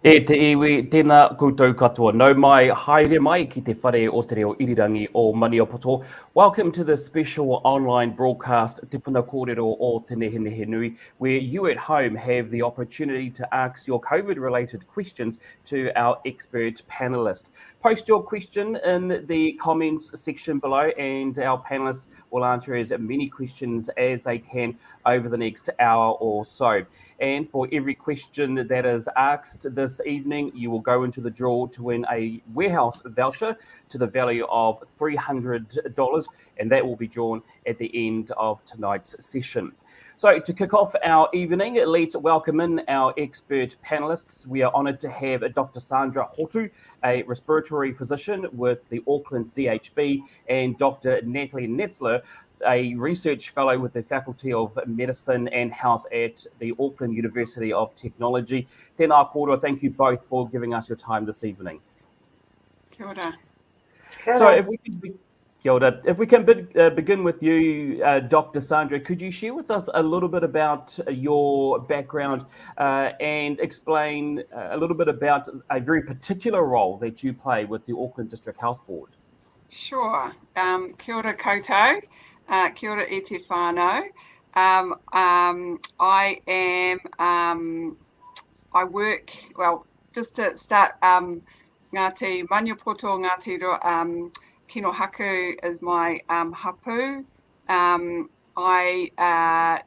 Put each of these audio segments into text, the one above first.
E te iwi, tēnā koutou katoa. Nau mai, haere mai ki te whare o te reo irirangi o Maniapoto. Welcome to the special online broadcast Te Puna Kōrero o Te Nehenehenui, where you at home have the opportunity to ask your COVID-related questions to our expert panellists. Post your question in the comments section below and our panellists will answer as many questions as they can over the next hour or so. And for every question that is asked this evening, you will go into the draw to win a warehouse voucher to the value of $300, and that will be drawn at the end of tonight's session. So to kick off our evening, let's welcome in our expert panellists. We are honoured to have Dr. Sandra Hotu, a respiratory physician with the Auckland DHB, and Dr. Natalie Netzler, a research fellow with the Faculty of Medicine and Health at the Auckland University of Technology. Tēnā kōrero, thank you both for giving us your time this evening. Kia ora. So if we can begin with you, Dr. Sandra, could you share with us a little bit about your background and explain a little bit about a very particular role that you play with the Auckland District Health Board? Sure. Kia ora koutou. Kia ora e te whānau. I work, well, just to start, Ngāti Maniapoto, Ngāti Kino Haku is my hapu.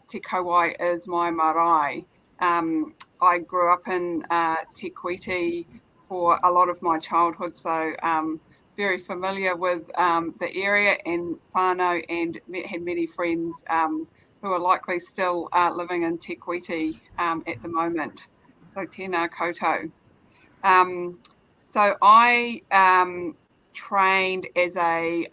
Te Kauai is my marae. I grew up in Te Kuiti for a lot of my childhood, so very familiar with the area and whānau, and had many friends who are likely still living in Te Kuiti at the moment. So tēnā koutou. So I trained as a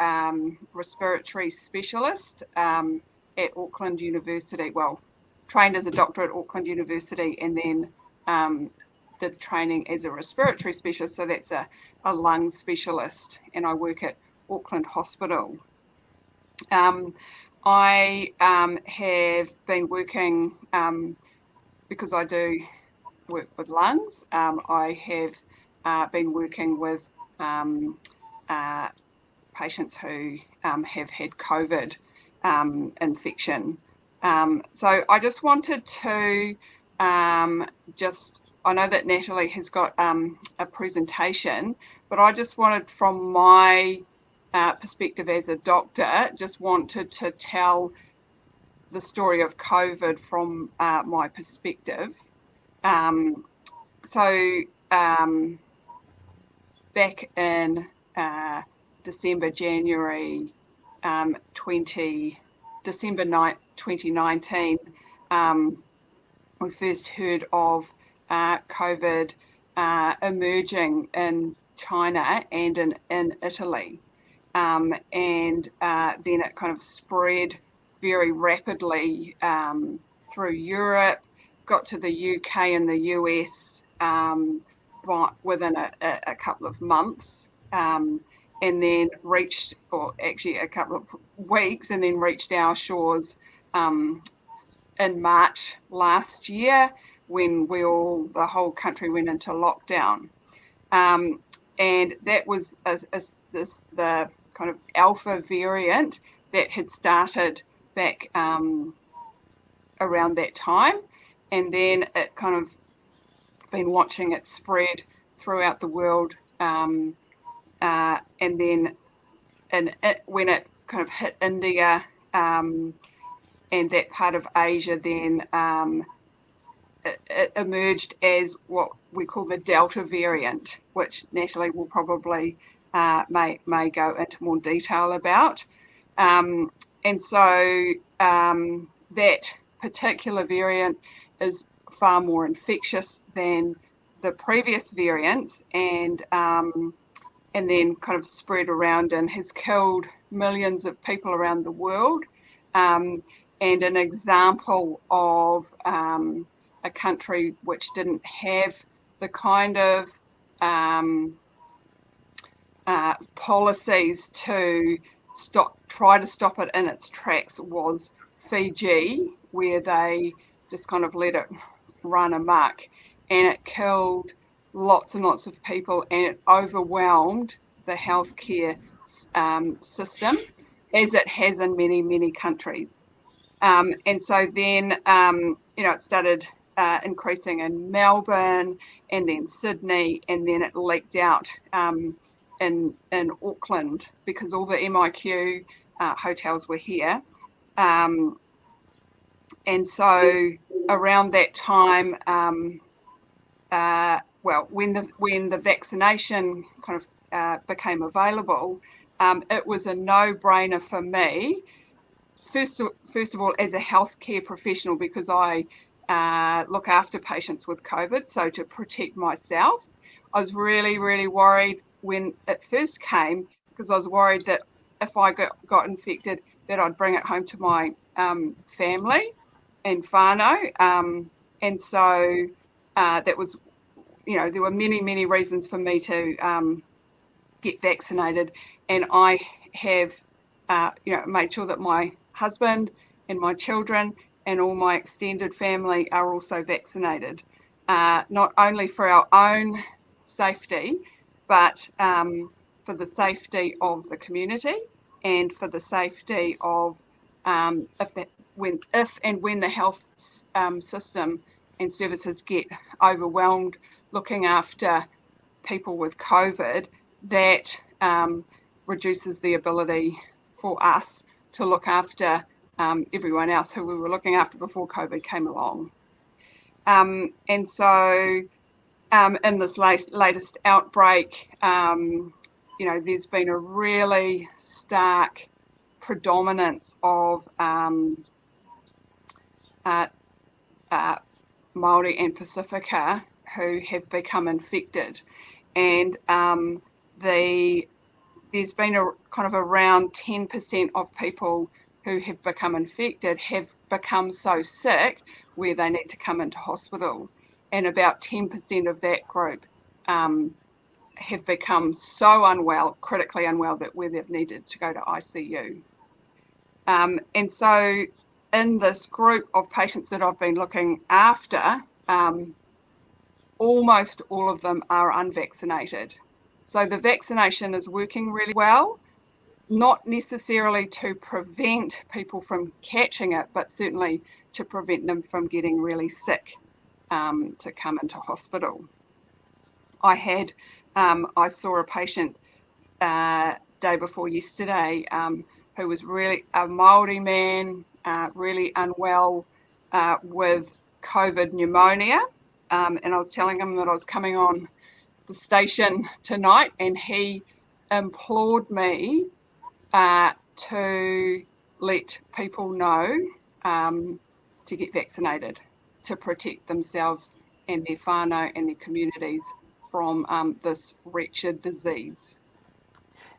respiratory specialist at Auckland University. Well, trained as a doctor at Auckland University and then did training as a respiratory specialist. So that's a lung specialist, and I work at Auckland Hospital. I have been working, because I do work with lungs, I have been working with patients who have had COVID infection. So I just wanted to I know that Natalie has got a presentation, but I just wanted, from my perspective as a doctor, just wanted to tell the story of COVID from my perspective. So back in December 2019, we first heard of COVID emerging in China and in Italy. And then it kind of spread very rapidly through Europe, got to the UK and the US within a couple of months, and then reached, or actually a couple of weeks, and then reached our shores in March last year, when the whole country went into lockdown. And that was the kind of alpha variant that had started back around that time. And then it kind of been watching it spread throughout the world. And then when it kind of hit India and that part of Asia, then it emerged as what we call the Delta variant, which Natalie will probably may go into more detail about. And so that particular variant is far more infectious than the previous variants, and then kind of spread around and has killed millions of people around the world. And an example of a country which didn't have the kind of policies to try to stop it in its tracks was Fiji, where they just kind of let it run amok, and it killed lots and lots of people, and it overwhelmed the healthcare system, as it has in many, many countries. And so then, it started increasing in Melbourne and then Sydney, and then it leaked out in Auckland, because all the MIQ hotels were here. And so around that time, when the vaccination kind of became available, it was a no-brainer for me. First of all, as a healthcare professional, because I look after patients with COVID, so to protect myself, I was really, really worried when it first came, because I was worried that if I got infected, that I'd bring it home to my family and whānau. And so that was, there were many, many reasons for me to get vaccinated. And I have, made sure that my husband and my children and all my extended family are also vaccinated, not only for our own safety, but for the safety of the community and for the safety of if and when the health system and services get overwhelmed looking after people with COVID, that reduces the ability for us to look after everyone else who we were looking after before COVID came along. And so in this latest outbreak, there's been a really stark predominance of Māori and Pacifica who have become infected. And there's been a kind of around 10% of people who have become infected have become so sick where they need to come into hospital. And about 10% of that group have become so unwell, critically unwell, that where they've needed to go to ICU. And so in this group of patients that I've been looking after, almost all of them are unvaccinated. So the vaccination is working really well, not necessarily to prevent people from catching it, but certainly to prevent them from getting really sick to come into hospital. I saw a patient day before yesterday who was really a Māori man, really unwell with COVID pneumonia. And I was telling him that I was coming on the station tonight, and he implored me to let people know to get vaccinated, to protect themselves and their whānau and their communities from this wretched disease.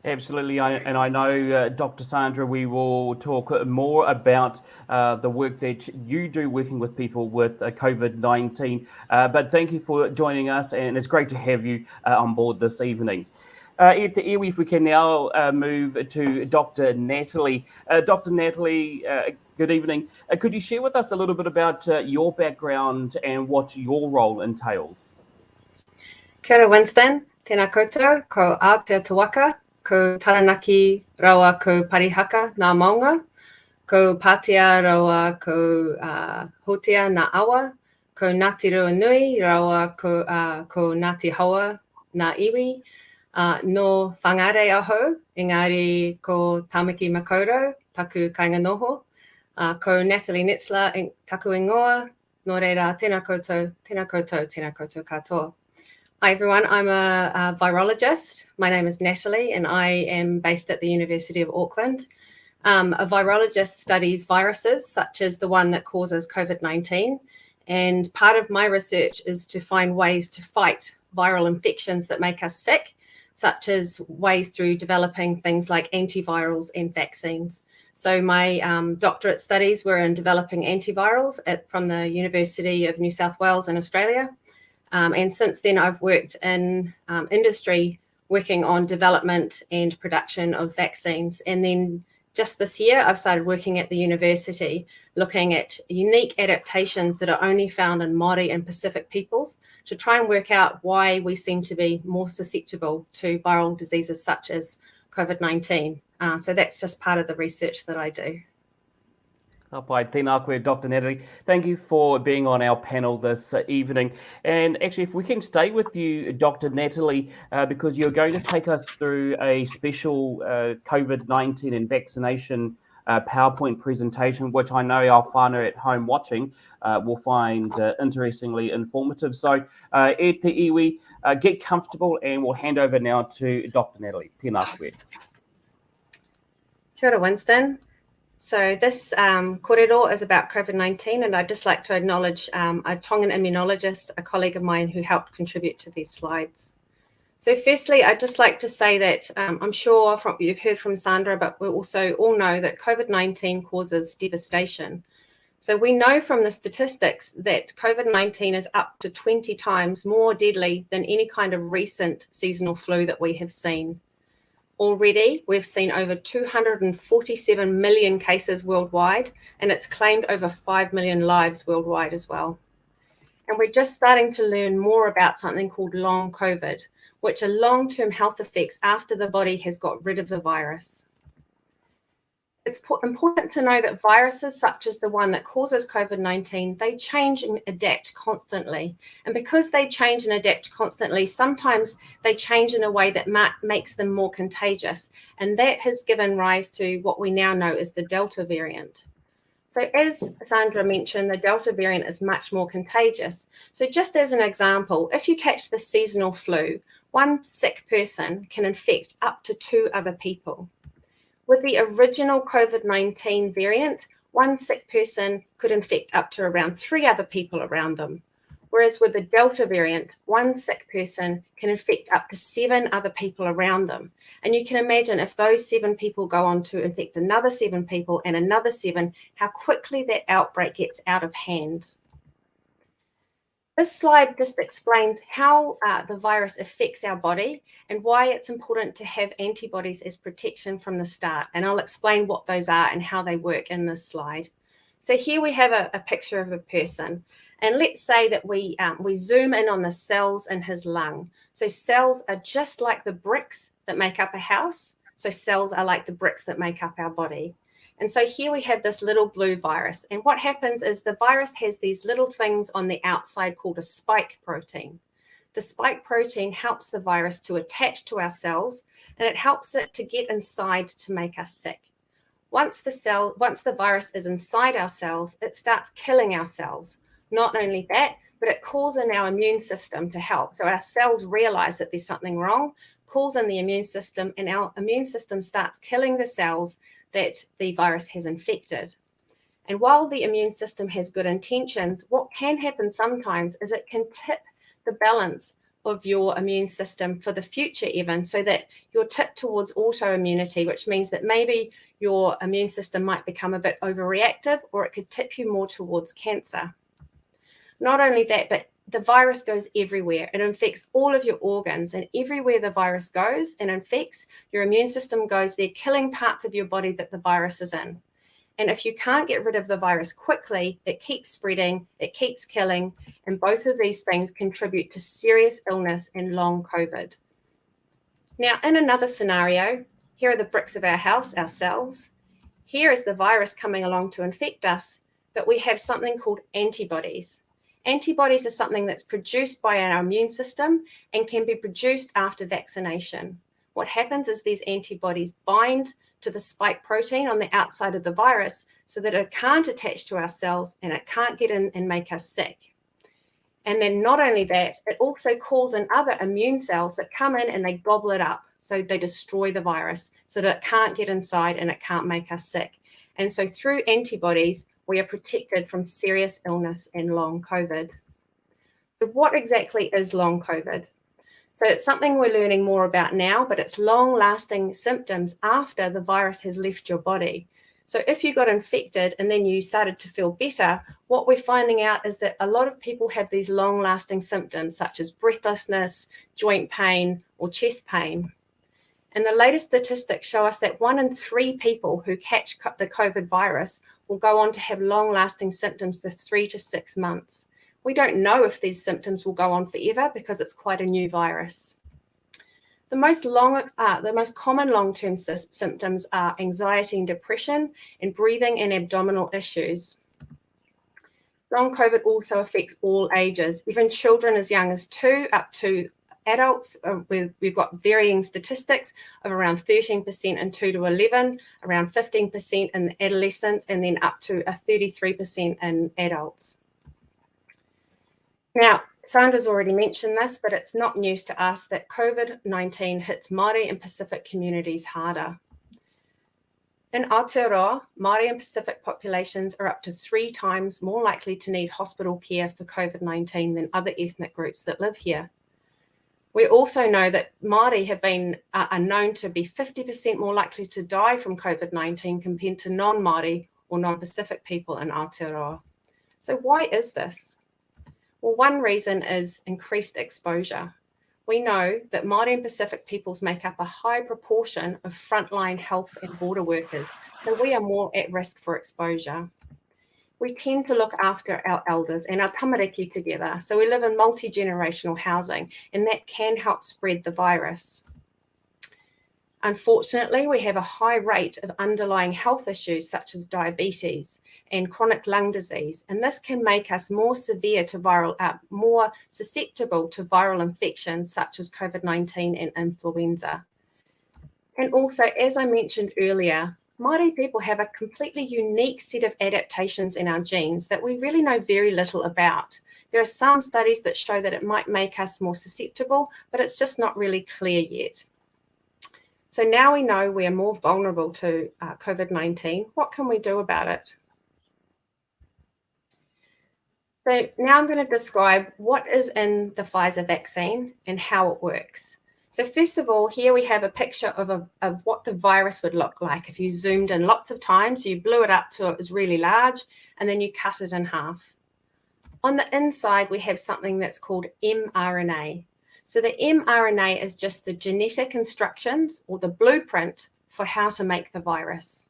Absolutely, and I know, Dr. Sandra, we will talk more about the work that you do working with people with COVID-19, but thank you for joining us, and it's great to have you on board this evening. E te iwi, if we can now move to Dr. Natalie. Dr. Natalie, good evening. Could you share with us a little bit about your background and what your role entails? Kia ora, Winston. Tēnā koutou, ko Aotearoa, ko Taranaki rawa ko Parihaka nā maunga, ko Pātea rawa ko Hotia nā awa, ko Ngāti Nui rawa ko Ngāti Hoa nā iwi, no whangare aho, engari ko Tamaki Makaurau, taku kainga noho, ko Natalie Netzler, taku ingoa, no reira, tēnā koutou, tēnā koutou, tēnā koutou katoa. Hi everyone, I'm a virologist. My name is Natalie and I am based at the University of Auckland. A virologist studies viruses such as the one that causes COVID-19, and part of my research is to find ways to fight viral infections that make us sick, such as ways through developing things like antivirals and vaccines. So my doctorate studies were in developing antivirals from the University of New South Wales in Australia. And since then, I've worked in industry, working on development and production of vaccines. And then Just this year, I've started working at the university, looking at unique adaptations that are only found in Māori and Pacific peoples to try and work out why we seem to be more susceptible to viral diseases such as COVID-19. So that's just part of the research that I do. Pai, tēnā koe, Dr. Natalie. Thank you for being on our panel this evening. And actually, if we can stay with you, Dr. Natalie, because you're going to take us through a special COVID-19 and vaccination PowerPoint presentation, which I know our whānau at home watching will find interestingly informative. So, e te iwi, get comfortable, and we'll hand over now to Dr. Natalie. Tēnā koe. Kia ora, Winston. So this kōrero is about COVID-19, and I'd just like to acknowledge a Tongan immunologist, a colleague of mine who helped contribute to these slides. So firstly, I'd just like to say that I'm sure you've heard from Sandra, but we also all know that COVID-19 causes devastation. So we know from the statistics that COVID-19 is up to 20 times more deadly than any kind of recent seasonal flu that we have seen. Already, we've seen over 247 million cases worldwide, and it's claimed over 5 million lives worldwide as well. And we're just starting to learn more about something called long COVID, which are long-term health effects after the body has got rid of the virus. It's important to know that viruses such as the one that causes COVID-19, they change and adapt constantly. And because they change and adapt constantly, sometimes they change in a way that makes them more contagious. And that has given rise to what we now know as the Delta variant. So as Sandra mentioned, the Delta variant is much more contagious. So just as an example, if you catch the seasonal flu, one sick person can infect up to 2 other people. With the original COVID-19 variant, one sick person could infect up to around 3 other people around them. Whereas with the Delta variant, one sick person can infect up to 7 other people around them. And you can imagine if those 7 people go on to infect another 7 people and another 7, how quickly that outbreak gets out of hand. This slide just explains how the virus affects our body and why it's important to have antibodies as protection from the start. And I'll explain what those are and how they work in this slide. So here we have a picture of a person. And let's say that we zoom in on the cells in his lung. So cells are just like the bricks that make up a house. So cells are like the bricks that make up our body. And so here we have this little blue virus. And what happens is the virus has these little things on the outside called a spike protein. The spike protein helps the virus to attach to our cells, and it helps it to get inside to make us sick. Once the virus is inside our cells, it starts killing our cells. Not only that, but it calls in our immune system to help. So our cells realize that there's something wrong, calls in the immune system, and our immune system starts killing the cells that the virus has infected. And while the immune system has good intentions, what can happen sometimes is it can tip the balance of your immune system for the future even, so that you're tipped towards autoimmunity, which means that maybe your immune system might become a bit overreactive, or it could tip you more towards cancer. Not only that, but the virus goes everywhere. It infects all of your organs, and everywhere the virus goes and infects, your immune system goes there, killing parts of your body that the virus is in. And if you can't get rid of the virus quickly, it keeps spreading, it keeps killing, and both of these things contribute to serious illness and long COVID. Now, in another scenario, here are the bricks of our house, our cells. Here is the virus coming along to infect us, but we have something called antibodies. Antibodies are something that's produced by our immune system and can be produced after vaccination. What happens is these antibodies bind to the spike protein on the outside of the virus so that it can't attach to our cells and it can't get in and make us sick. And then not only that, it also calls in other immune cells that come in and they gobble it up. So they destroy the virus so that it can't get inside and it can't make us sick. And so through antibodies, we are protected from serious illness and long COVID. So what exactly is long COVID? So it's something we're learning more about now, but it's long-lasting symptoms after the virus has left your body. So if you got infected and then you started to feel better, what we're finding out is that a lot of people have these long-lasting symptoms such as breathlessness, joint pain, or chest pain. And the latest statistics show us that 1 in 3 people who catch the COVID virus will go on to have long-lasting symptoms for 3 to 6 months. We don't know if these symptoms will go on forever because it's quite a new virus. The most common long-term symptoms are anxiety and depression, and breathing and abdominal issues. Long COVID also affects all ages, even children as young as 2 up to adults. We've got varying statistics of around 13% in 2 to 11, around 15% in adolescents, and then up to a 33% in adults. Now, Sandra's already mentioned this, but it's not news to us that COVID-19 hits Māori and Pacific communities harder. In Aotearoa, Māori and Pacific populations are up to 3 times more likely to need hospital care for COVID-19 than other ethnic groups that live here. We also know that Māori are known to be 50% more likely to die from COVID-19 compared to non-Māori or non-Pacific people in Aotearoa. So why is this? Well, one reason is increased exposure. We know that Māori and Pacific peoples make up a high proportion of frontline health and border workers, so we are more at risk for exposure. We tend to look after our elders and our tamariki together, so we live in multi-generational housing, and that can help spread the virus. Unfortunately, we have a high rate of underlying health issues such as diabetes and chronic lung disease, and this can make us more more susceptible to viral infections such as COVID-19 and influenza. And also, as I mentioned earlier, Māori people have a completely unique set of adaptations in our genes that we really know very little about. There are some studies that show that it might make us more susceptible, but it's just not really clear yet. So now we know we are more vulnerable to COVID-19. What can we do about it? So now I'm going to describe what is in the Pfizer vaccine and how it works. So first of all, here we have a picture of what the virus would look like. If you zoomed in lots of times, you blew it up till it was really large, and then you cut it in half. On the inside, we have something that's called mRNA. So the mRNA is just the genetic instructions or the blueprint for how to make the virus.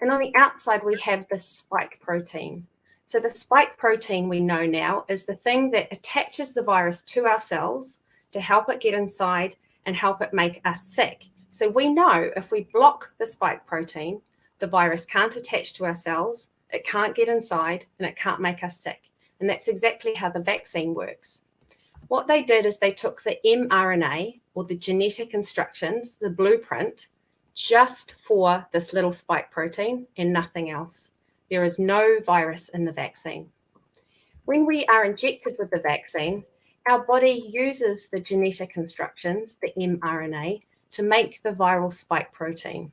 And on the outside, we have the spike protein. So the spike protein we know now is the thing that attaches the virus to our cells to help it get inside and help it make us sick. So we know if we block the spike protein, the virus can't attach to our cells, it can't get inside, and it can't make us sick. And that's exactly how the vaccine works. What they did is they took the mRNA, or the genetic instructions, the blueprint, just for this little spike protein and nothing else. There is no virus in the vaccine. When we are injected with the vaccine, our body uses the genetic instructions, the mRNA, to make the viral spike protein.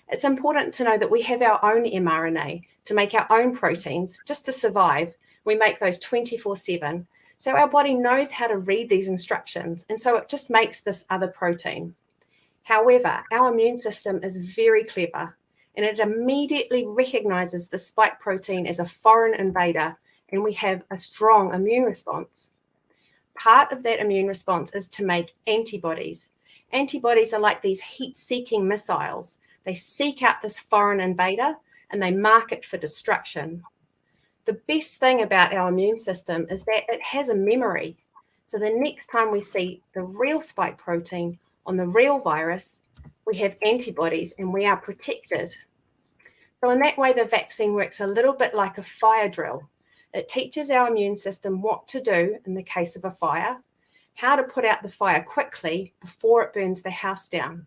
It's important to know that we have our own mRNA to make our own proteins just to survive. We make those 24/7. So our body knows how to read these instructions, and so it just makes this other protein. However, our immune system is very clever, and it immediately recognizes the spike protein as a foreign invader, and we have a strong immune response. Part of that immune response is to make antibodies. Antibodies are like these heat-seeking missiles. They seek out this foreign invader, and they mark it for destruction. The best thing about our immune system is that it has a memory. So the next time we see the real spike protein on the real virus, we have antibodies and we are protected. So in that way, the vaccine works a little bit like a fire drill. It teaches our immune system what to do in the case of a fire, how to put out the fire quickly before it burns the house down.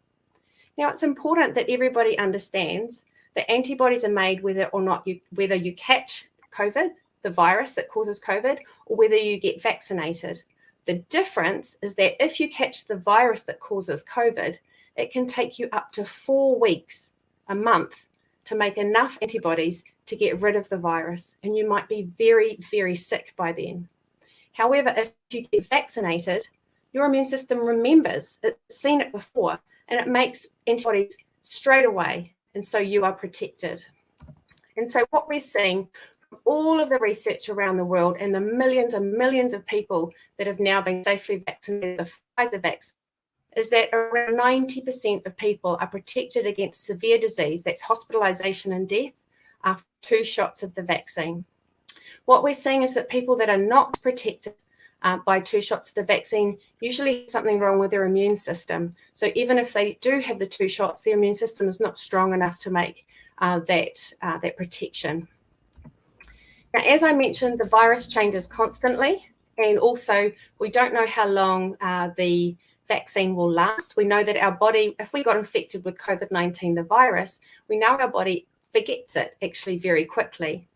Now, it's important that everybody understands that antibodies are made whether you catch COVID, the virus that causes COVID, or whether you get vaccinated. The difference is that if you catch the virus that causes COVID, it can take you up to 4 weeks, a month, to make enough antibodies to get rid of the virus, and you might be very, very sick by then. However, if you get vaccinated, your immune system remembers, it's seen it before, and it makes antibodies straight away, and so you are protected. And so what we're seeing from all of the research around the world and the millions and millions of people that have now been safely vaccinated with the Pfizer vaccine is that around 90% of people are protected against severe disease, that's hospitalisation and death, after 2 shots of the vaccine. What we're seeing is that people that are not protected by 2 shots of the vaccine usually have something wrong with their immune system. So even if they do have the 2 shots, their immune system is not strong enough to make that protection. Now, as I mentioned, the virus changes constantly, and also we don't know how long the vaccine will last. We know that our body, if we got infected with COVID-19, the virus, we know our body forgets it actually very quickly.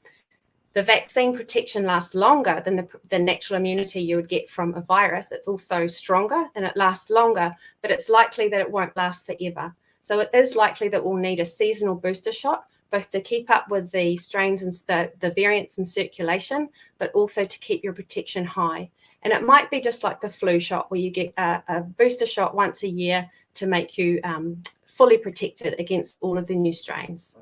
The vaccine protection lasts longer than the natural immunity you would get from a virus. It's also stronger and it lasts longer, but it's likely that it won't last forever. So it is likely that we'll need a seasonal booster shot, both to keep up with the strains and the variants in circulation, but also to keep your protection high. And it might be just like the flu shot, where you get a booster shot once a year to make you fully protected against all of the new strains.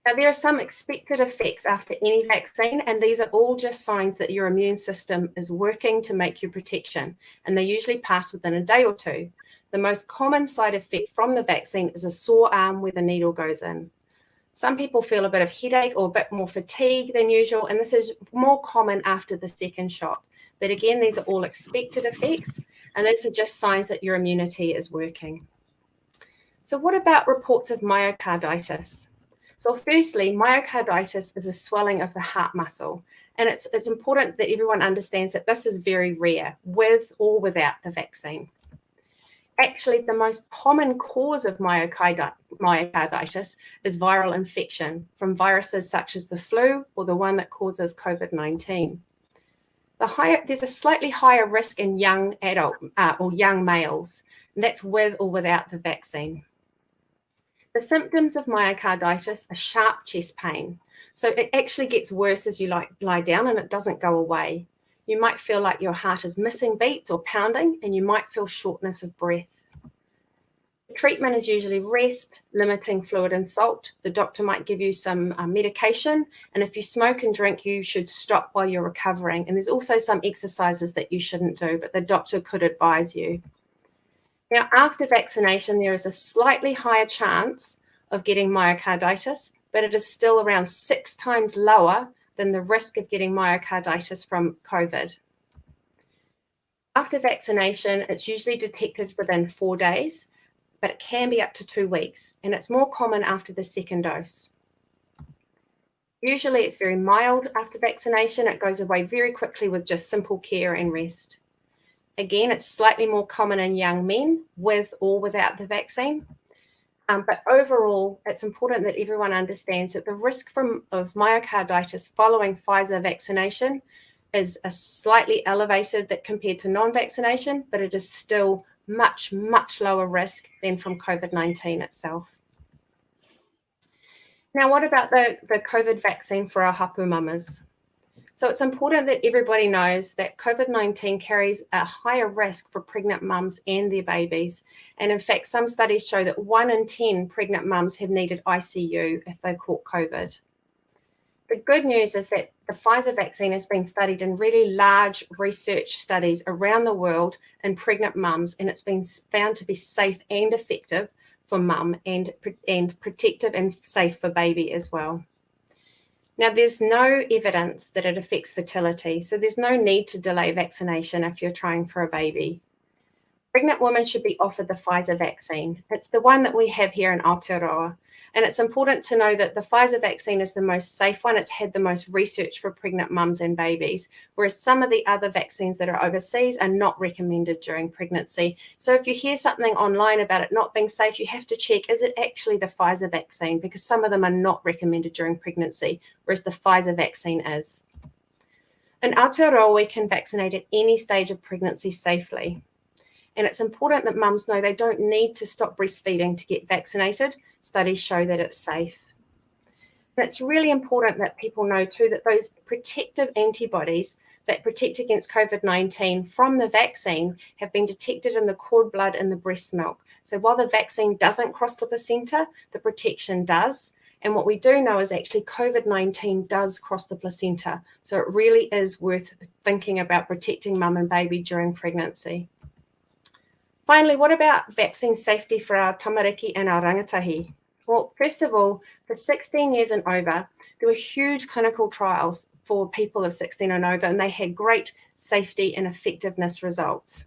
Now, there are some expected effects after any vaccine, and these are all just signs that your immune system is working to make you protection, and they usually pass within a day or 2. The most common side effect from the vaccine is a sore arm where the needle goes in. Some people feel a bit of headache or a bit more fatigue than usual, and this is more common after the 2nd shot. But again, these are all expected effects, and these are just signs that your immunity is working. So what about reports of myocarditis? So firstly, myocarditis is a swelling of the heart muscle, and it's important that everyone understands that this is very rare, with or without the vaccine. Actually, the most common cause of myocarditis is viral infection from viruses such as the flu or the one that causes COVID-19. There's a slightly higher risk in young adult or young males, and that's with or without the vaccine. The symptoms of myocarditis are sharp chest pain. So it actually gets worse as you lie down, and it doesn't go away. You might feel like your heart is missing beats or pounding, and you might feel shortness of breath. The treatment is usually rest, limiting fluid and salt. The doctor might give you some medication, and if you smoke and drink, you should stop while you're recovering. And there's also some exercises that you shouldn't do, but the doctor could advise you. Now, after vaccination, there is a slightly higher chance of getting myocarditis, but it is still around 6 times lower than the risk of getting myocarditis from COVID. After vaccination, it's usually detected within 4 days, but it can be up to 2 weeks, and it's more common after the 2nd dose. Usually it's very mild after vaccination. It goes away very quickly with just simple care and rest. Again, it's slightly more common in young men with or without the vaccine. But overall, it's important that everyone understands that the risk of myocarditis following Pfizer vaccination is a slightly elevated compared to non-vaccination, but it is still much, much lower risk than from COVID-19 itself. Now, what about the COVID vaccine for our hapu mamas? So it's important that everybody knows that COVID-19 carries a higher risk for pregnant mums and their babies. And in fact, some studies show that 1 in 10 pregnant mums have needed ICU if they caught COVID. The good news is that the Pfizer vaccine has been studied in really large research studies around the world in pregnant mums, and it's been found to be safe and effective for mum and protective and safe for baby as well. Now, there's no evidence that it affects fertility, so there's no need to delay vaccination if you're trying for a baby. Pregnant women should be offered the Pfizer vaccine. It's the one that we have here in Aotearoa. And it's important to know that the Pfizer vaccine is the most safe one. It's had the most research for pregnant mums and babies, whereas some of the other vaccines that are overseas are not recommended during pregnancy. So if you hear something online about it not being safe, you have to check, is it actually the Pfizer vaccine? Because some of them are not recommended during pregnancy, whereas the Pfizer vaccine is. In Aotearoa, we can vaccinate at any stage of pregnancy safely. And it's important that mums know they don't need to stop breastfeeding to get vaccinated. Studies show that it's safe. And it's really important that people know too that those protective antibodies that protect against COVID-19 from the vaccine have been detected in the cord blood in the breast milk. So while the vaccine doesn't cross the placenta, the protection does. And what we do know is actually COVID-19 does cross the placenta. So it really is worth thinking about protecting mum and baby during pregnancy. Finally, what about vaccine safety for our tamariki and our rangatahi? Well, first of all, for 16 years and over, there were huge clinical trials for people of 16 and over, and they had great safety and effectiveness results.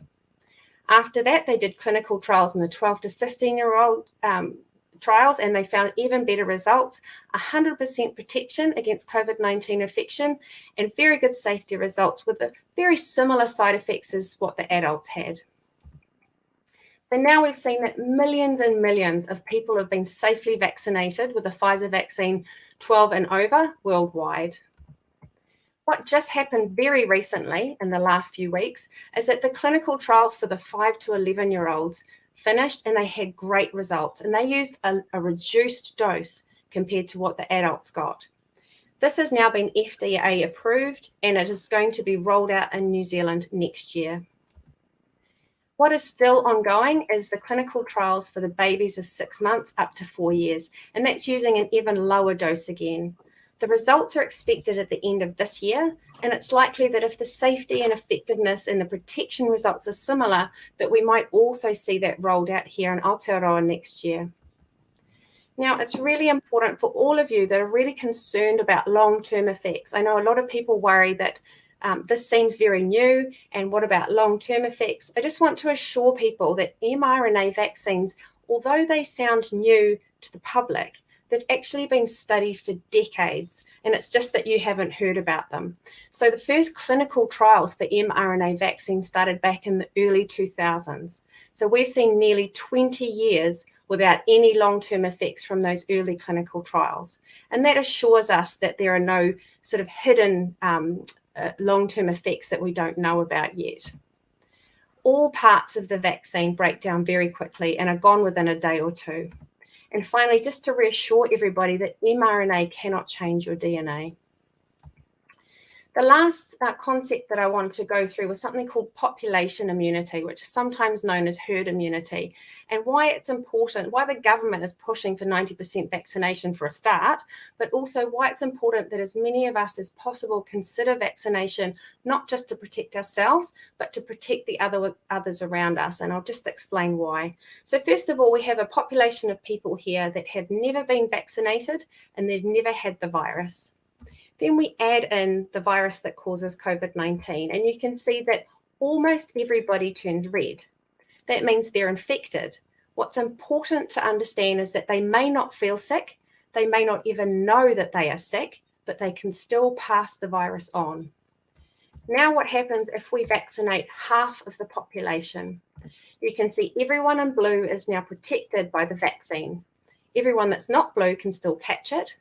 After that, they did clinical trials in the 12 to 15-year-old trials, and they found even better results, 100% protection against COVID-19 infection, and very good safety results with the very similar side effects as what the adults had. And now we've seen that millions and millions of people have been safely vaccinated with the Pfizer vaccine 12 and over worldwide. What just happened very recently in the last few weeks is that the clinical trials for the 5 to 11-year-olds finished, and they had great results, and they used a reduced dose compared to what the adults got. This has now been FDA approved, and it is going to be rolled out in New Zealand next year. What is still ongoing is the clinical trials for the babies of 6 months up to 4 years, and that's using an even lower dose again. The results are expected at the end of this year, and it's likely that if the safety and effectiveness and the protection results are similar, that we might also see that rolled out here in Aotearoa next year. Now, it's really important for all of you that are really concerned about long-term effects. I know a lot of people worry that this seems very new, and what about long-term effects? I just want to assure people that mRNA vaccines, although they sound new to the public, they've actually been studied for decades, and it's just that you haven't heard about them. So the first clinical trials for mRNA vaccines started back in the early 2000s. So we've seen nearly 20 years without any long-term effects from those early clinical trials. And that assures us that there are no sort of hidden long-term effects that we don't know about yet. All parts of the vaccine break down very quickly and are gone within a day or two. And finally, just to reassure everybody that mRNA cannot change your DNA. The last concept that I wanted to go through was something called population immunity, which is sometimes known as herd immunity, and why it's important, why the government is pushing for 90% vaccination for a start, but also why it's important that as many of us as possible consider vaccination, not just to protect ourselves, but to protect the others around us. And I'll just explain why. So first of all, we have a population of people here that have never been vaccinated and they've never had the virus. Then we add in the virus that causes COVID-19, and you can see that almost everybody turned red. That means they're infected. What's important to understand is that they may not feel sick, they may not even know that they are sick, but they can still pass the virus on. Now what happens if we vaccinate half of the population? You can see everyone in blue is now protected by the vaccine. Everyone that's not blue can still catch it,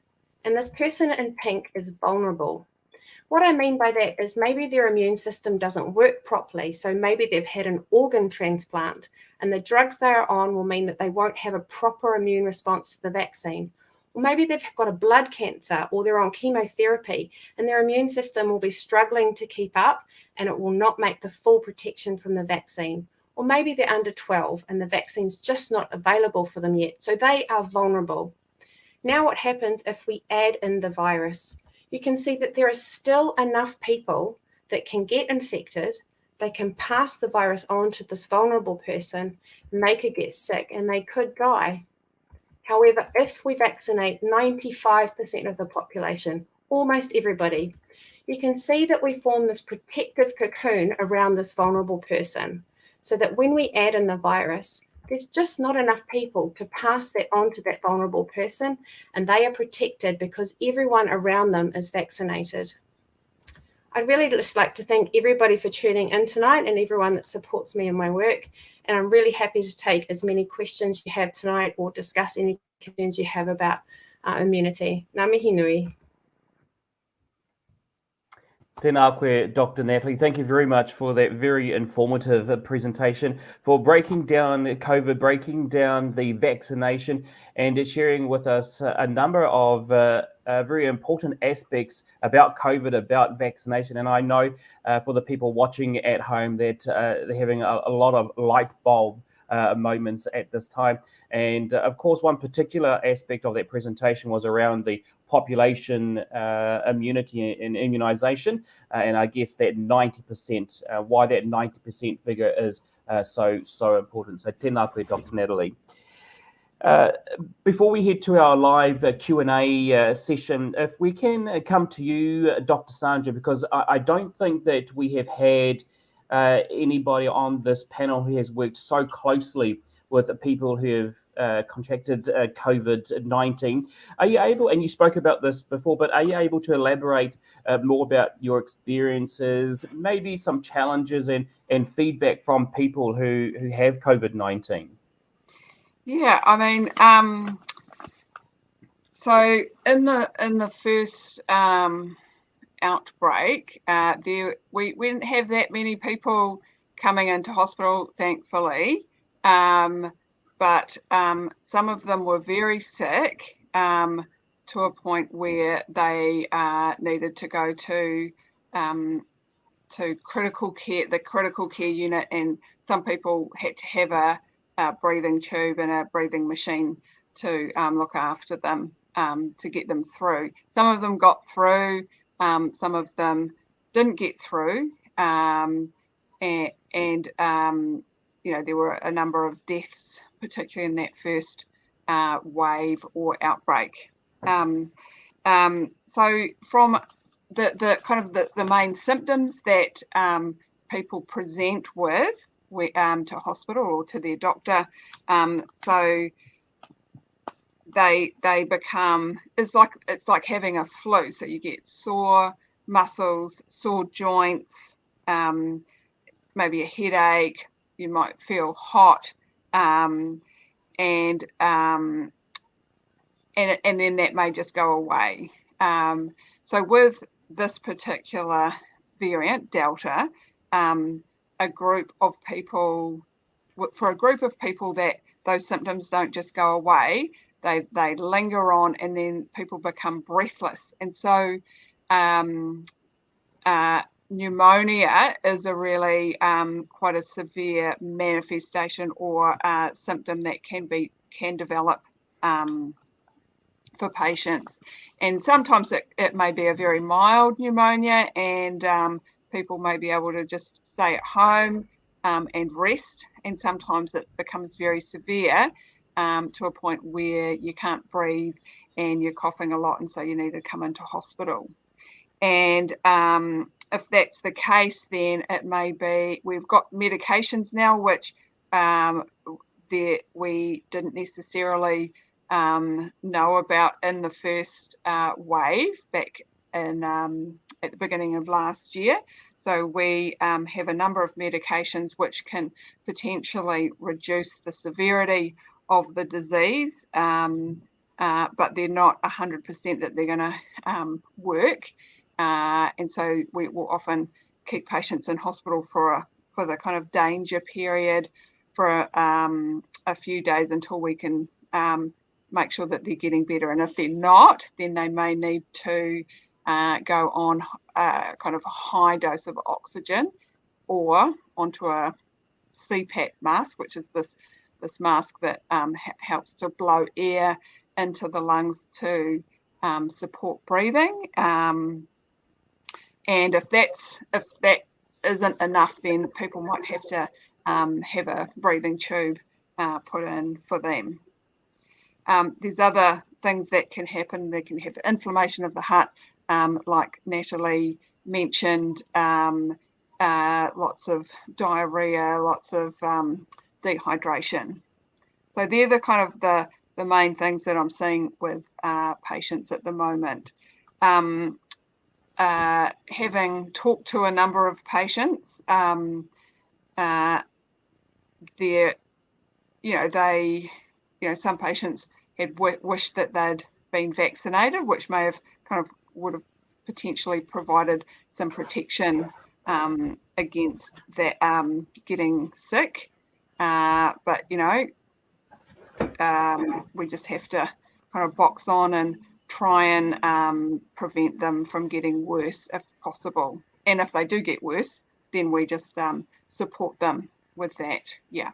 and this person in pink is vulnerable. What I mean by that is maybe their immune system doesn't work properly, so maybe they've had an organ transplant, and the drugs they are on will mean that they won't have a proper immune response to the vaccine. Or maybe they've got a blood cancer, or they're on chemotherapy, and their immune system will be struggling to keep up, and it will not make the full protection from the vaccine. Or maybe they're under 12, and the vaccine's just not available for them yet, so they are vulnerable. Now what happens if we add in the virus? You can see that there are still enough people that can get infected, they can pass the virus on to this vulnerable person, and they could get sick and they could die. However, if we vaccinate 95% of the population, almost everybody, you can see that we form this protective cocoon around this vulnerable person, so that when we add in the virus, there's just not enough people to pass that on to that vulnerable person, and they are protected because everyone around them is vaccinated. I'd really just like to thank everybody for tuning in tonight and everyone that supports me in my work. And I'm really happy to take as many questions you have tonight or discuss any concerns you have about immunity. Ngā mihi nui. Tēnā koe, Dr. Natalie. Thank you very much for that very informative presentation, for breaking down COVID, breaking down the vaccination, and sharing with us a number of very important aspects about COVID, about vaccination. And I know for the people watching at home that they're having a lot of light bulb moments at this time. And of course, one particular aspect of that presentation was around the population immunity and immunisation, and I guess that 90%, why that 90% figure is so important. So tēnā koe, Dr. Natalie. Before we head to our live Q&A session, if we can come to you, Dr. Sandra, because I don't think that we have had anybody on this panel who has worked so closely with people who have contracted COVID-19. Are you able, and you spoke about this before, but are you able to elaborate more about your experiences, maybe some challenges and feedback from people who have COVID-19? Yeah, I mean, so in the first outbreak, we didn't have that many people coming into hospital, thankfully, but some of them were very sick to a point where they needed to go to critical care, the critical care unit, and some people had to have a breathing tube and a breathing machine to look after them, to get them through. Some of them got through, some of them didn't get through, and you know, there were a number of deaths, particularly in that first wave or outbreak. So from the kind of the main symptoms that people present with to hospital or to their doctor, so they become, it's like having a flu. So you get sore muscles, sore joints, maybe a headache. You might feel hot, and then that may just go away. So with this particular variant, Delta, a group of people that those symptoms don't just go away, they linger on, and then people become breathless. And so pneumonia is a really quite a severe manifestation or symptom that can develop for patients. And sometimes it may be a very mild pneumonia, and people may be able to just stay at home and rest. And sometimes it becomes very severe to a point where you can't breathe and you're coughing a lot, and so you need to come into hospital. And if that's the case, then it may be, we've got medications now which we didn't necessarily know about in the first wave back in at the beginning of last year. So we have a number of medications which can potentially reduce the severity of the disease, but they're not 100% that they're going to work. And so we will often keep patients in hospital for the kind of danger period for a few days until we can make sure that they're getting better. And if they're not, then they may need to go on a kind of a high dose of oxygen or onto a CPAP mask, which is this mask that helps to blow air into the lungs to support breathing. And if that isn't enough, then people might have to have a breathing tube put in for them. There's other things that can happen. They can have inflammation of the heart, like Natalie mentioned, lots of diarrhea, lots of dehydration. So they're the kind of the main things that I'm seeing with patients at the moment. Having talked to a number of patients, some patients had wished that they'd been vaccinated, which may have would have potentially provided some protection against that getting sick. But we just have to kind of box on and try and prevent them from getting worse if possible. And if they do get worse, then we just support them with that. Yeah.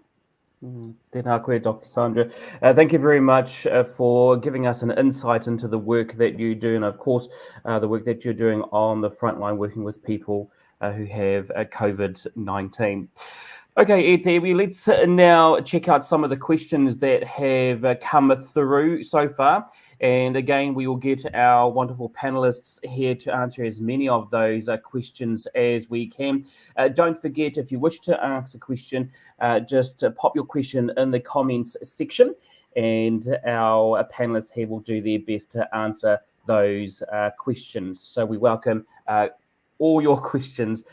Tēnā koe, Dr. Sandra. Thank you very much for giving us an insight into the work that you do, and of course, the work that you're doing on the front line, working with people who have COVID-19. Okay, Ete, let's now check out some of the questions that have come through so far. And again, we will get our wonderful panelists here to answer as many of those questions as we can. Don't forget, if you wish to ask a question, just pop your question in the comments section, and our panelists here will do their best to answer those questions. So we welcome all your questions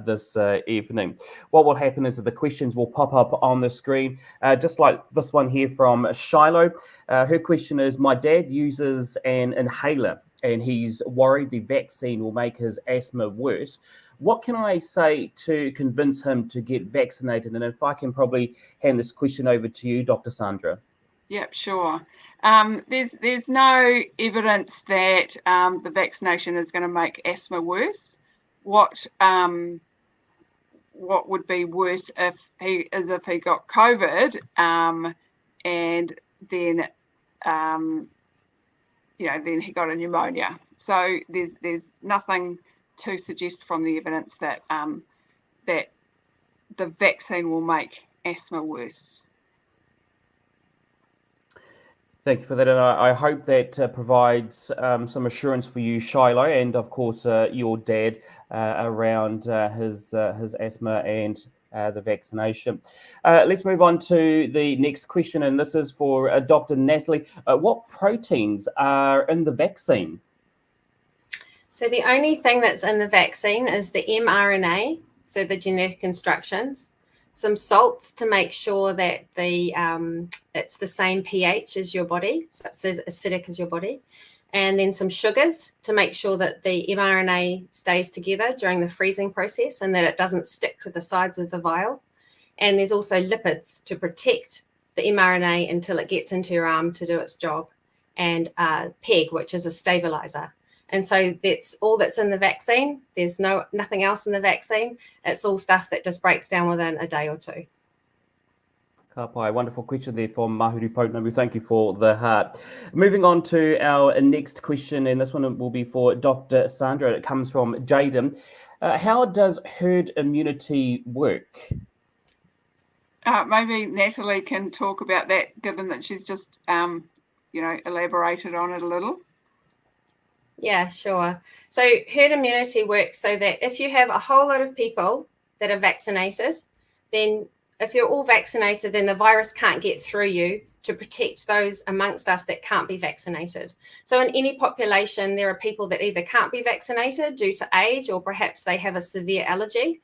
this evening. What will happen is that the questions will pop up on the screen, just like this one here from Shiloh. Her question is, my dad uses an inhaler and he's worried the vaccine will make his asthma worse. What can I say to convince him to get vaccinated? And if I can probably hand this question over to you, Dr. Sandra. Yep, sure. There's no evidence that the vaccination is going to make asthma worse. What would be worse if he got COVID and then then he got a pneumonia. So there's nothing to suggest from the evidence that that the vaccine will make asthma worse. Thank you for that, and I hope that provides some assurance for you, Shiloh, and of course your dad around his asthma and the vaccination. Let's move on to the next question, and this is for Dr. Natalie. What proteins are in the vaccine? So the only thing that's in the vaccine is the mRNA, so the genetic instructions, some salts to make sure that it's the same pH as your body, so it's as acidic as your body, and then some sugars to make sure that the mRNA stays together during the freezing process and that it doesn't stick to the sides of the vial. And there's also lipids to protect the mRNA until it gets into your arm to do its job, and PEG, which is a stabilizer. And so that's all that's in the vaccine. There's nothing else in the vaccine. It's all stuff that just breaks down within a day or two. Ka pai, wonderful question there from Mahuri Potnabu. Thank you for the heart. Moving on to our next question, and this one will be for Dr. Sandra. It comes from Jaden. How does herd immunity work? Maybe Natalie can talk about that, given that she's just elaborated on it a little. Yeah, sure. So herd immunity works so that if you have a whole lot of people that are vaccinated, then if you're all vaccinated, then the virus can't get through you to protect those amongst us that can't be vaccinated. So in any population, there are people that either can't be vaccinated due to age, or perhaps they have a severe allergy,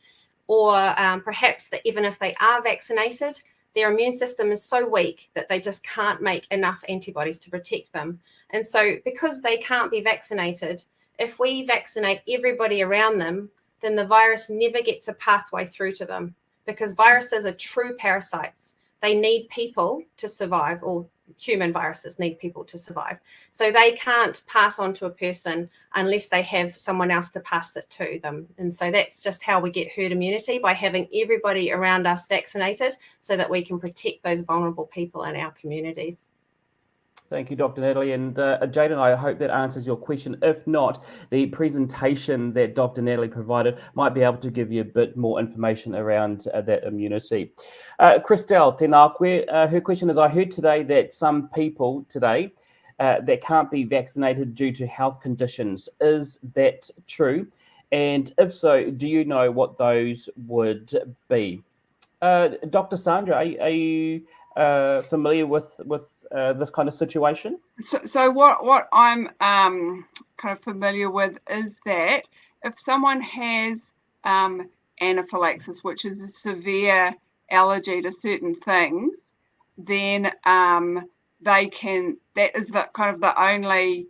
or perhaps that even if they are vaccinated, their immune system is so weak that they just can't make enough antibodies to protect them. And so because they can't be vaccinated, if we vaccinate everybody around them, then the virus never gets a pathway through to them, because viruses are true parasites. They need people to survive, or human viruses need people to survive. So they can't pass on to a person unless they have someone else to pass it to them. And so that's just how we get herd immunity, by having everybody around us vaccinated so that we can protect those vulnerable people in our communities. Thank you, Dr. Natalie. And Jaden, I hope that answers your question. If not, the presentation that Dr. Natalie provided might be able to give you a bit more information around that immunity. Christelle, tēnā koe. Her question is, I heard today that some people today that can't be vaccinated due to health conditions. Is that true? And if so, do you know what those would be? Dr. Sandra, are you familiar with this kind of situation? So what I'm kind of familiar with is that if someone has anaphylaxis, which is a severe allergy to certain things, then they can. That is the kind of the only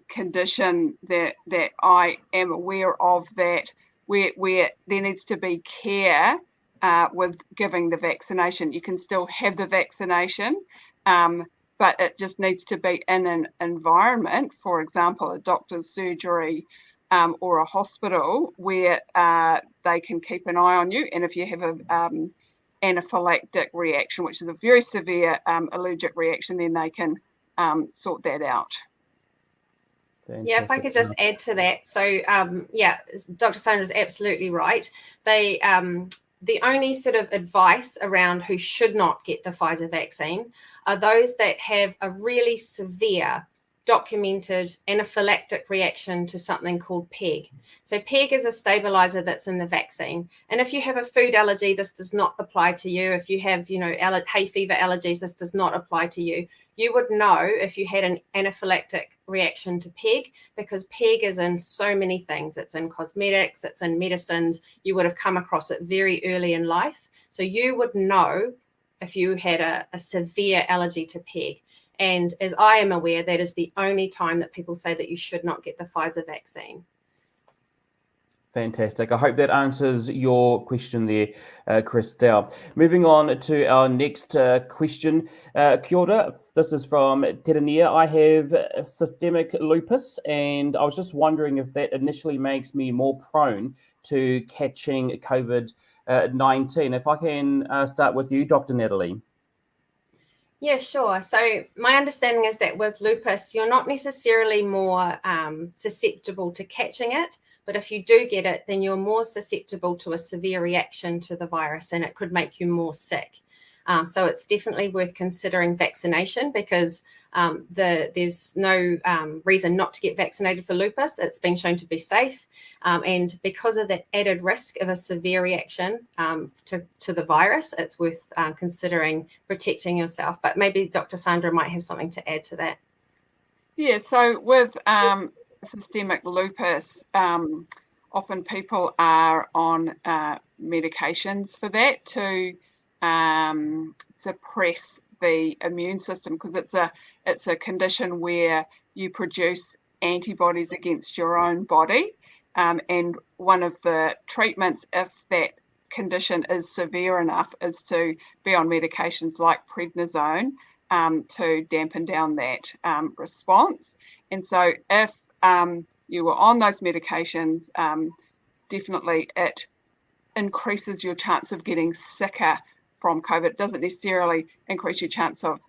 condition that I am aware of that where there needs to be care with giving the vaccination. You can still have the vaccination, but it just needs to be in an environment, for example, a doctor's surgery or a hospital, where they can keep an eye on you. And if you have anaphylactic reaction, which is a very severe allergic reaction, then they can sort that out. Fantastic. Yeah, if I could just add to that. So, yeah, Dr. Sandra is absolutely right. The only sort of advice around who should not get the Pfizer vaccine are those that have a really severe documented anaphylactic reaction to something called PEG. So PEG is a stabilizer that's in the vaccine. And if you have a food allergy, this does not apply to you. If you have, hay fever allergies, this does not apply to you. You would know if you had an anaphylactic reaction to PEG, because PEG is in so many things. It's in cosmetics, it's in medicines. You would have come across it very early in life. So you would know if you had a severe allergy to PEG. And as I am aware, that is the only time that people say that you should not get the Pfizer vaccine. Fantastic. I hope that answers your question there, Christelle. Moving on to our next question. Kia ora. This is from Tēnā. I have systemic lupus, and I was just wondering if that initially makes me more prone to catching COVID-19. If I can start with you, Dr. Natalie. Yeah, sure. So my understanding is that with lupus, you're not necessarily more susceptible to catching it, but if you do get it, then you're more susceptible to a severe reaction to the virus, and it could make you more sick. So it's definitely worth considering vaccination, because there's no reason not to get vaccinated for lupus. It's been shown to be safe. And because of that added risk of a severe reaction to the virus, it's worth considering protecting yourself. But maybe Dr. Sandra might have something to add to that. Yeah, so with systemic lupus, often people are on medications for that to suppress the immune system, because it's a condition where you produce antibodies against your own body, and one of the treatments, if that condition is severe enough, is to be on medications like prednisone to dampen down that response. And so if you were on those medications, definitely it increases your chance of getting sicker from COVID. It doesn't necessarily increase your chance of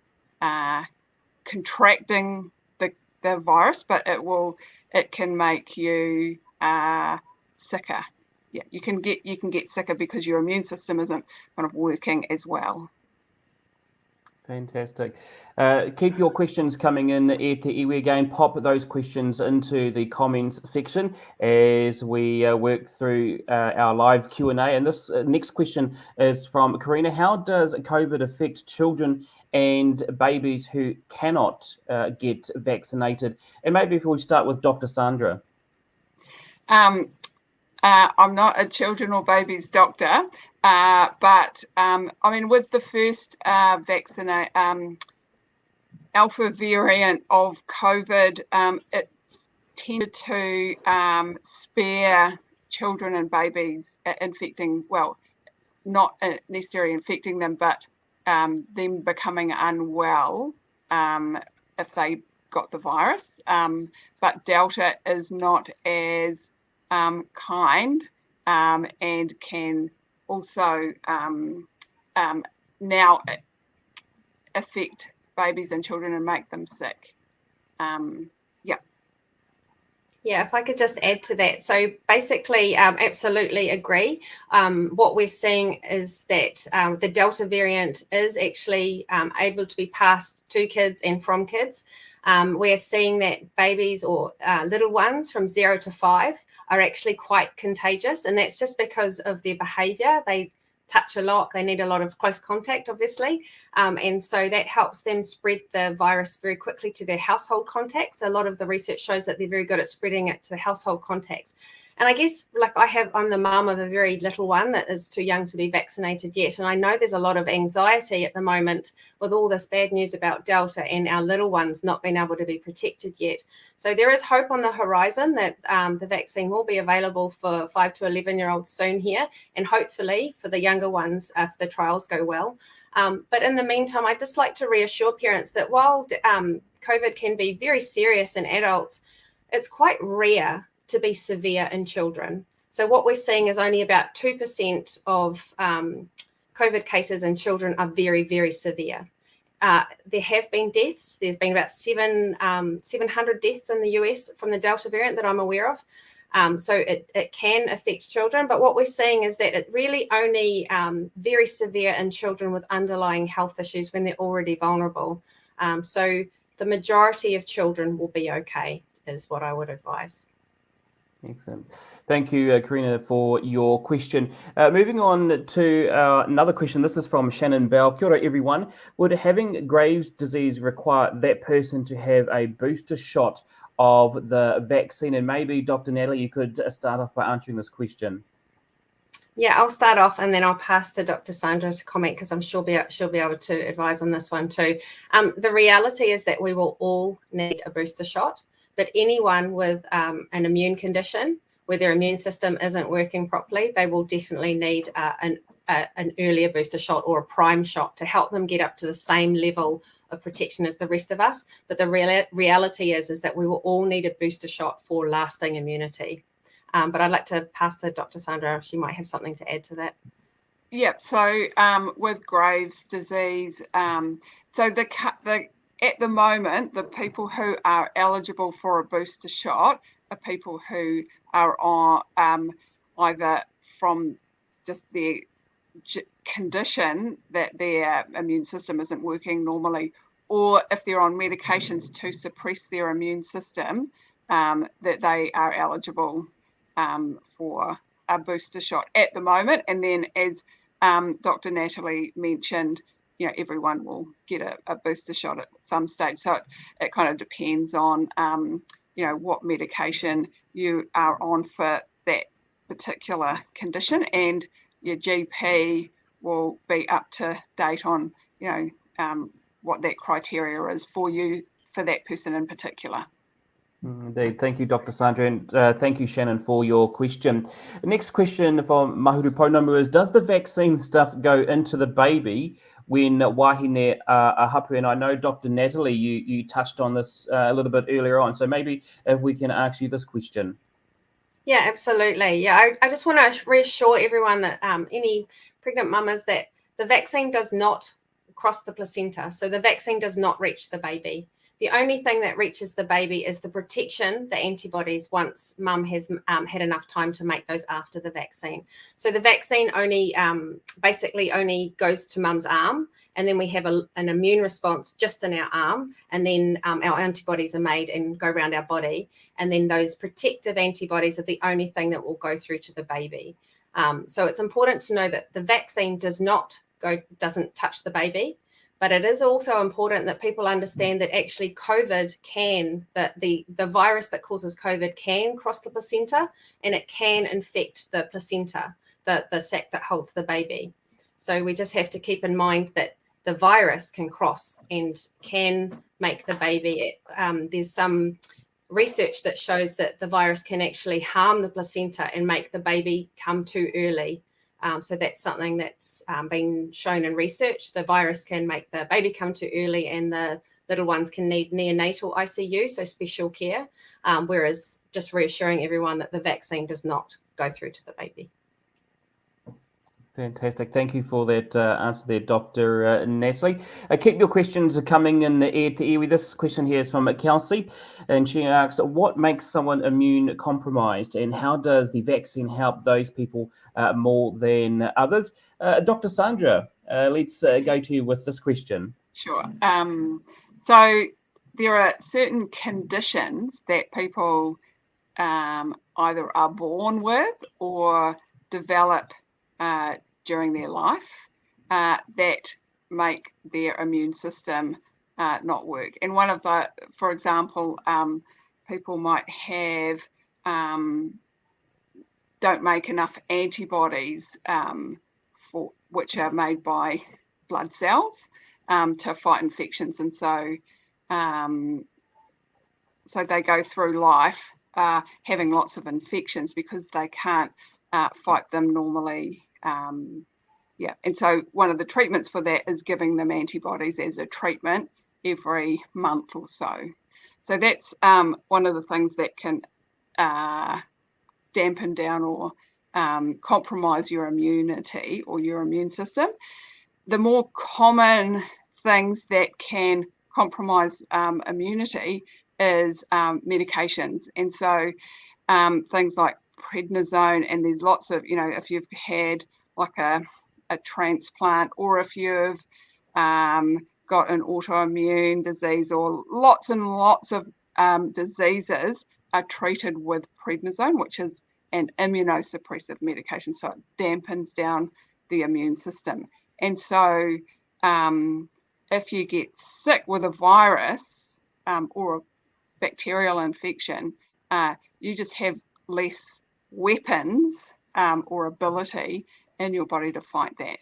contracting the virus, but it can make you sicker. Yeah, you can get sicker because your immune system isn't kind of working as well. Fantastic. Keep your questions coming in, e te iwi. Again, pop those questions into the comments section as we work through our live Q&A. And this next question is from Karina. How does COVID affect children and babies who cannot get vaccinated? And maybe if we start with Dr. Sandra. I'm not a children or babies doctor, but I mean, with the first alpha variant of COVID, it tended to spare children and babies infecting, well, not necessarily infecting them, but them becoming unwell if they got the virus. But Delta is not as kind and can also now affect babies and children and make them sick. Yeah, if I could just add to that. So basically, absolutely agree. What we're seeing is that the Delta variant is actually able to be passed to kids and from kids. We're seeing that babies or little ones from 0 to 5 are actually quite contagious, and that's just because of their behavior. They touch a lot, they need a lot of close contact, obviously, and so that helps them spread the virus very quickly to their household contacts. A lot of the research shows that they're very good at spreading it to household contacts. And I guess, like, I'm the mum of a very little one that is too young to be vaccinated yet. And I know there's a lot of anxiety at the moment with all this bad news about Delta and our little ones not being able to be protected yet. So there is hope on the horizon that the vaccine will be available for 5 to 11-year-olds soon here, and hopefully for the younger ones if the trials go well. But in the meantime, I'd just like to reassure parents that while COVID can be very serious in adults, it's quite rare to be severe in children. So what we're seeing is only about 2% of COVID cases in children are very, very severe. There have been deaths. There's been about 700 deaths in the US from the Delta variant that I'm aware of. So it can affect children, but what we're seeing is that it really only very severe in children with underlying health issues when they're already vulnerable. So the majority of children will be okay, is what I would advise. Excellent. Thank you, Karina, for your question. Moving on to another question. This is from Shannon Bell. Kia ora, everyone. Would having Graves' disease require that person to have a booster shot of the vaccine? And maybe, Dr. Natalie, you could start off by answering this question. Yeah, I'll start off and then I'll pass to Dr. Sandra to comment because I'm sure she'll be able to advise on this one too. The reality is that we will all need a booster shot, but anyone with an immune condition where their immune system isn't working properly, they will definitely need an earlier booster shot or a prime shot to help them get up to the same level of protection as the rest of us. But the reality is that we will all need a booster shot for lasting immunity. But I'd like to pass to Dr. Sandra if she might have something to add to that. Yeah, so with Graves' disease, so at the moment, the people who are eligible for a booster shot are people who are on either from just their condition that their immune system isn't working normally, or if they're on medications to suppress their immune system, that they are eligible for a booster shot at the moment. And then as Dr. Natalie mentioned, everyone will get a booster shot at some stage. So it kind of depends on, what medication you are on for that particular condition, and your GP will be up to date on, what that criteria is for you, for that person in particular. Indeed. Thank you, Dr. Sandra, and thank you, Shannon, for your question. The next question from Mahuru Pounamu is, does the vaccine stuff go into the baby when wahine are hapu? And I know, Dr. Natalie, you touched on this a little bit earlier on, so maybe if we can ask you this question. Yeah, absolutely. Yeah, I just want to reassure everyone that any pregnant mamas that the vaccine does not cross the placenta. So the vaccine does not reach the baby. The only thing that reaches the baby is the protection, the antibodies, once mum has had enough time to make those after the vaccine. So the vaccine only basically only goes to mum's arm, and then we have an immune response just in our arm, and then our antibodies are made and go around our body, and then those protective antibodies are the only thing that will go through to the baby. So it's important to know that the vaccine doesn't touch the baby. But it is also important that people understand that actually COVID the virus that causes COVID can cross the placenta, and it can infect the placenta, the sac that holds the baby. So we just have to keep in mind that the virus can cross and can make the baby. There's some research that shows that the virus can actually harm the placenta and make the baby come too early. So that's something that's been shown in research. The virus can make the baby come too early, and the little ones can need neonatal ICU, so special care, whereas just reassuring everyone that the vaccine does not go through to the baby. Fantastic. Thank you for that answer there, Dr. Natalie. Keep your questions coming in ear to ear. This question here is from Kelsey, and she asks, what makes someone immune compromised, and how does the vaccine help those people more than others? Dr. Sandra, let's go to you with this question. Sure. So there are certain conditions that people either are born with or develop during their life that make their immune system not work. And one of for example, people might have don't make enough antibodies for which are made by blood cells to fight infections, and so they go through life having lots of infections because they can't fight them normally. And so one of the treatments for that is giving them antibodies as a treatment every month or so. So that's one of the things that can dampen down or compromise your immunity or your immune system. The more common things that can compromise immunity is medications. And so things like prednisone, and there's lots of, if you've had like a transplant, or if you've got an autoimmune disease, or lots and lots of diseases are treated with prednisone, which is an immunosuppressive medication. So it dampens down the immune system. And so if you get sick with a virus or a bacterial infection, you just have less weapons or ability in your body to fight that.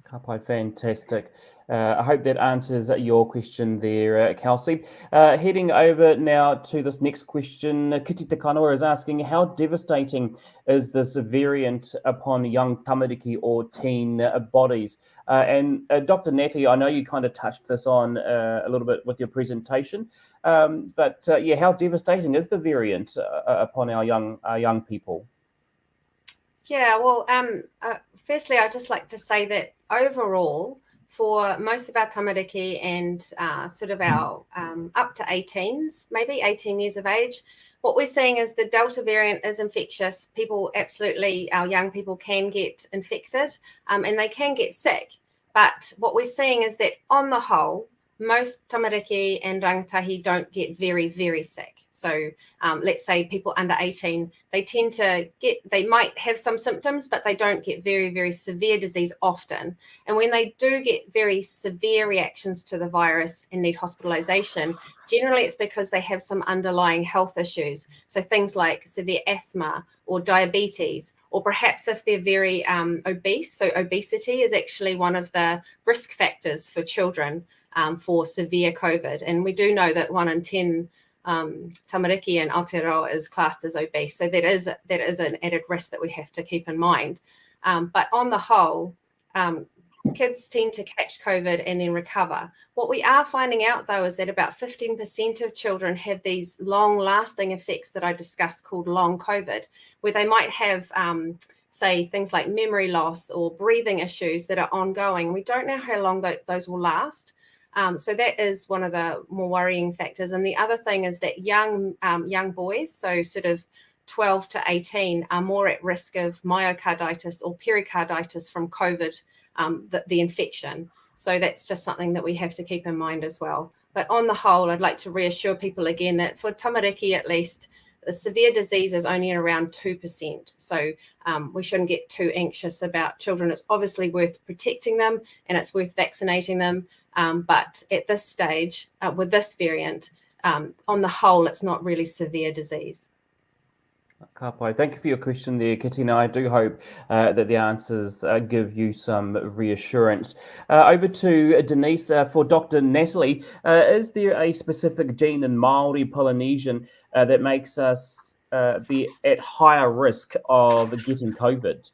Kapai, fantastic. I hope that answers your question there, Kelsey. Heading over now to this next question, Kiti Te Kanoa is asking, how devastating is this variant upon young tamariki or teen bodies? And Dr. Natalie, I know you kind of touched this on a little bit with your presentation, but how devastating is the variant upon our young people? Yeah, well, firstly, I'd just like to say that overall, for most of our tamariki and sort of our up to 18s, maybe 18 years of age, what we're seeing is the Delta variant is infectious. People, absolutely, our young people can get infected and they can get sick. But what we're seeing is that on the whole, most tamariki and rangatahi don't get very, very sick. So let's say people under 18, they might have some symptoms, but they don't get very, very severe disease often. And when they do get very severe reactions to the virus and need hospitalization, generally it's because they have some underlying health issues. So things like severe asthma or diabetes, or perhaps if they're very obese. So obesity is actually one of the risk factors for children for severe COVID. And we do know that 1 in 10 tamariki in Aotearoa is classed as obese. So that is an added risk that we have to keep in mind. But on the whole, kids tend to catch COVID and then recover. What we are finding out, though, is that about 15% of children have these long-lasting effects that I discussed called long COVID, where they might have, say, things like memory loss or breathing issues that are ongoing. We don't know how long those will last. So that is one of the more worrying factors. And the other thing is that young boys, so sort of 12 to 18, are more at risk of myocarditis or pericarditis from COVID, the infection. So that's just something that we have to keep in mind as well. But on the whole, I'd like to reassure people again that for tamariki at least, the severe disease is only around 2%. So we shouldn't get too anxious about children. It's obviously worth protecting them and it's worth vaccinating them. But at this stage, with this variant, on the whole, it's not really severe disease. Kapai, thank you for your question there, Katina. I do hope that the answers give you some reassurance. Over to Denise for Dr. Natalie. Is there a specific gene in Maori Polynesian that makes us be at higher risk of getting COVID?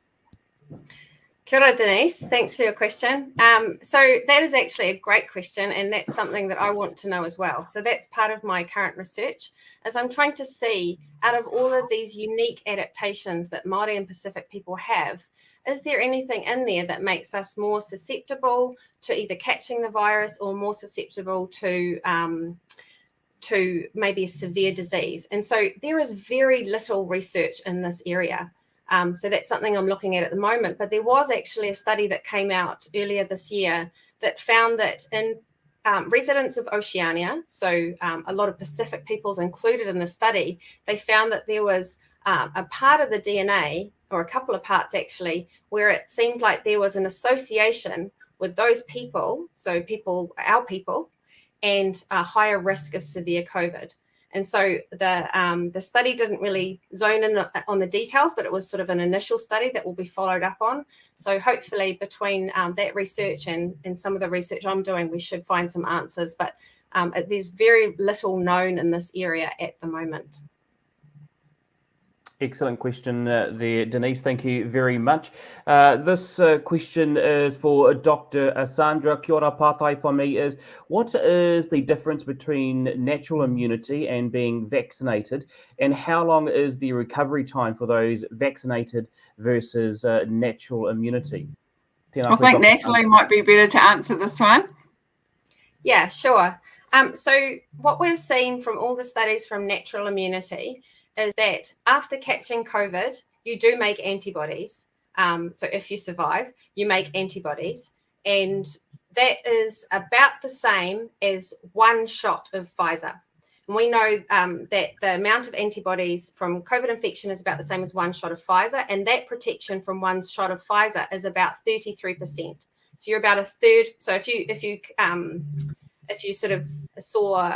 Kia ora, Denise. Thanks for your question. So that is actually a great question, and that's something that I want to know as well. So that's part of my current research, as I'm trying to see, out of all of these unique adaptations that Māori and Pacific people have, is there anything in there that makes us more susceptible to either catching the virus or more susceptible to maybe a severe disease? And so there is very little research in this area. So that's something I'm looking at the moment. But there was actually a study that came out earlier this year that found that in residents of Oceania, so a lot of Pacific peoples included in the study, they found that there was a part of the DNA, or a couple of parts actually, where it seemed like there was an association with those people, so our people, and a higher risk of severe COVID. And so the study didn't really zone in on the details, but it was sort of an initial study that will be followed up on. So hopefully between that research and some of the research I'm doing, we should find some answers. But there's very little known in this area at the moment. Excellent question there, Denise. Thank you very much. This question is for Dr. Sandra. Kia ora pātai for me is, what is the difference between natural immunity and being vaccinated, and how long is the recovery time for those vaccinated versus natural immunity? I think Natalie might be better to answer this one. Yeah, sure. So what we've seen from all the studies from natural immunity is that after catching COVID, you do make antibodies. So if you survive, you make antibodies. And that is about the same as one shot of Pfizer. And we know that the amount of antibodies from COVID infection is about the same as one shot of Pfizer. And that protection from one shot of Pfizer is about 33%. So you're about a third. So if you sort of saw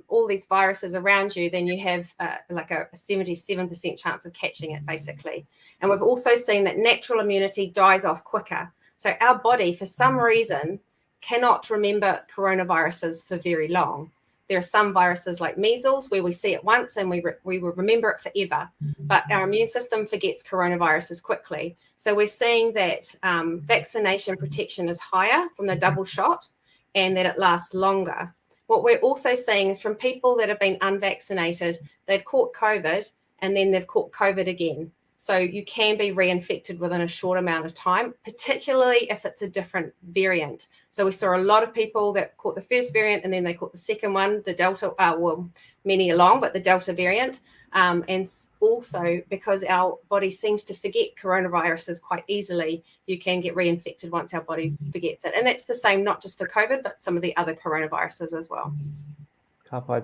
all these viruses around you, then you have like a 77% chance of catching it, basically. And we've also seen that natural immunity dies off quicker. So our body, for some reason, cannot remember coronaviruses for very long. There are some viruses like measles where we see it once and we will remember it forever. But our immune system forgets coronaviruses quickly. So we're seeing that vaccination protection is higher from the double shot, and that it lasts longer. What we're also seeing is from people that have been unvaccinated, they've caught COVID and then they've caught COVID again. So you can be reinfected within a short amount of time, particularly if it's a different variant. So we saw a lot of people that caught the first variant and then they caught the second one, the Delta, many along, but the Delta variant. And also because our body seems to forget coronaviruses quite easily, you can get reinfected once our body forgets it. And that's the same, not just for COVID, but some of the other coronaviruses as well.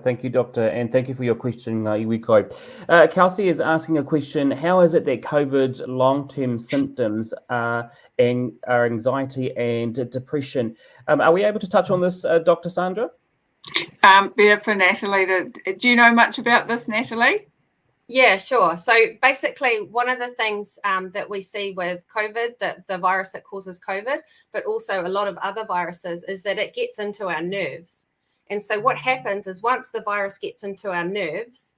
Thank you, Doctor, and thank you for your question, Iwiko. Kelsey is asking a question: how is it that COVID's long-term symptoms are anxiety and depression? Are we able to touch on this, Dr. Sandra? Better for Natalie. Do you know much about this, Natalie? Yeah, sure. So basically, one of the things that we see with COVID, the virus that causes COVID, but also a lot of other viruses, is that it gets into our nerves. And so what happens is once the virus gets into our nerves,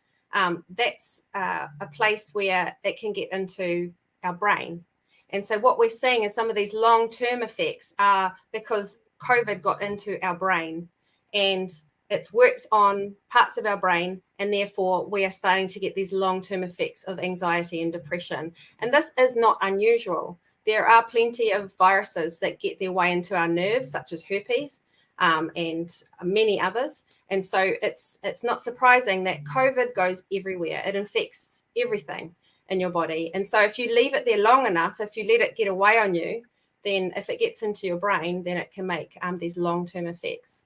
that's a place where it can get into our brain. And so what we're seeing is some of these long-term effects are because COVID got into our brain and it's worked on parts of our brain, and therefore we are starting to get these long-term effects of anxiety and depression. And this is not unusual. There are plenty of viruses that get their way into our nerves, such as herpes, and many others. And so it's not surprising that COVID goes everywhere. It infects everything in your body. And so if you leave it there long enough, if you let it get away on you, then if it gets into your brain, then it can make these long-term effects.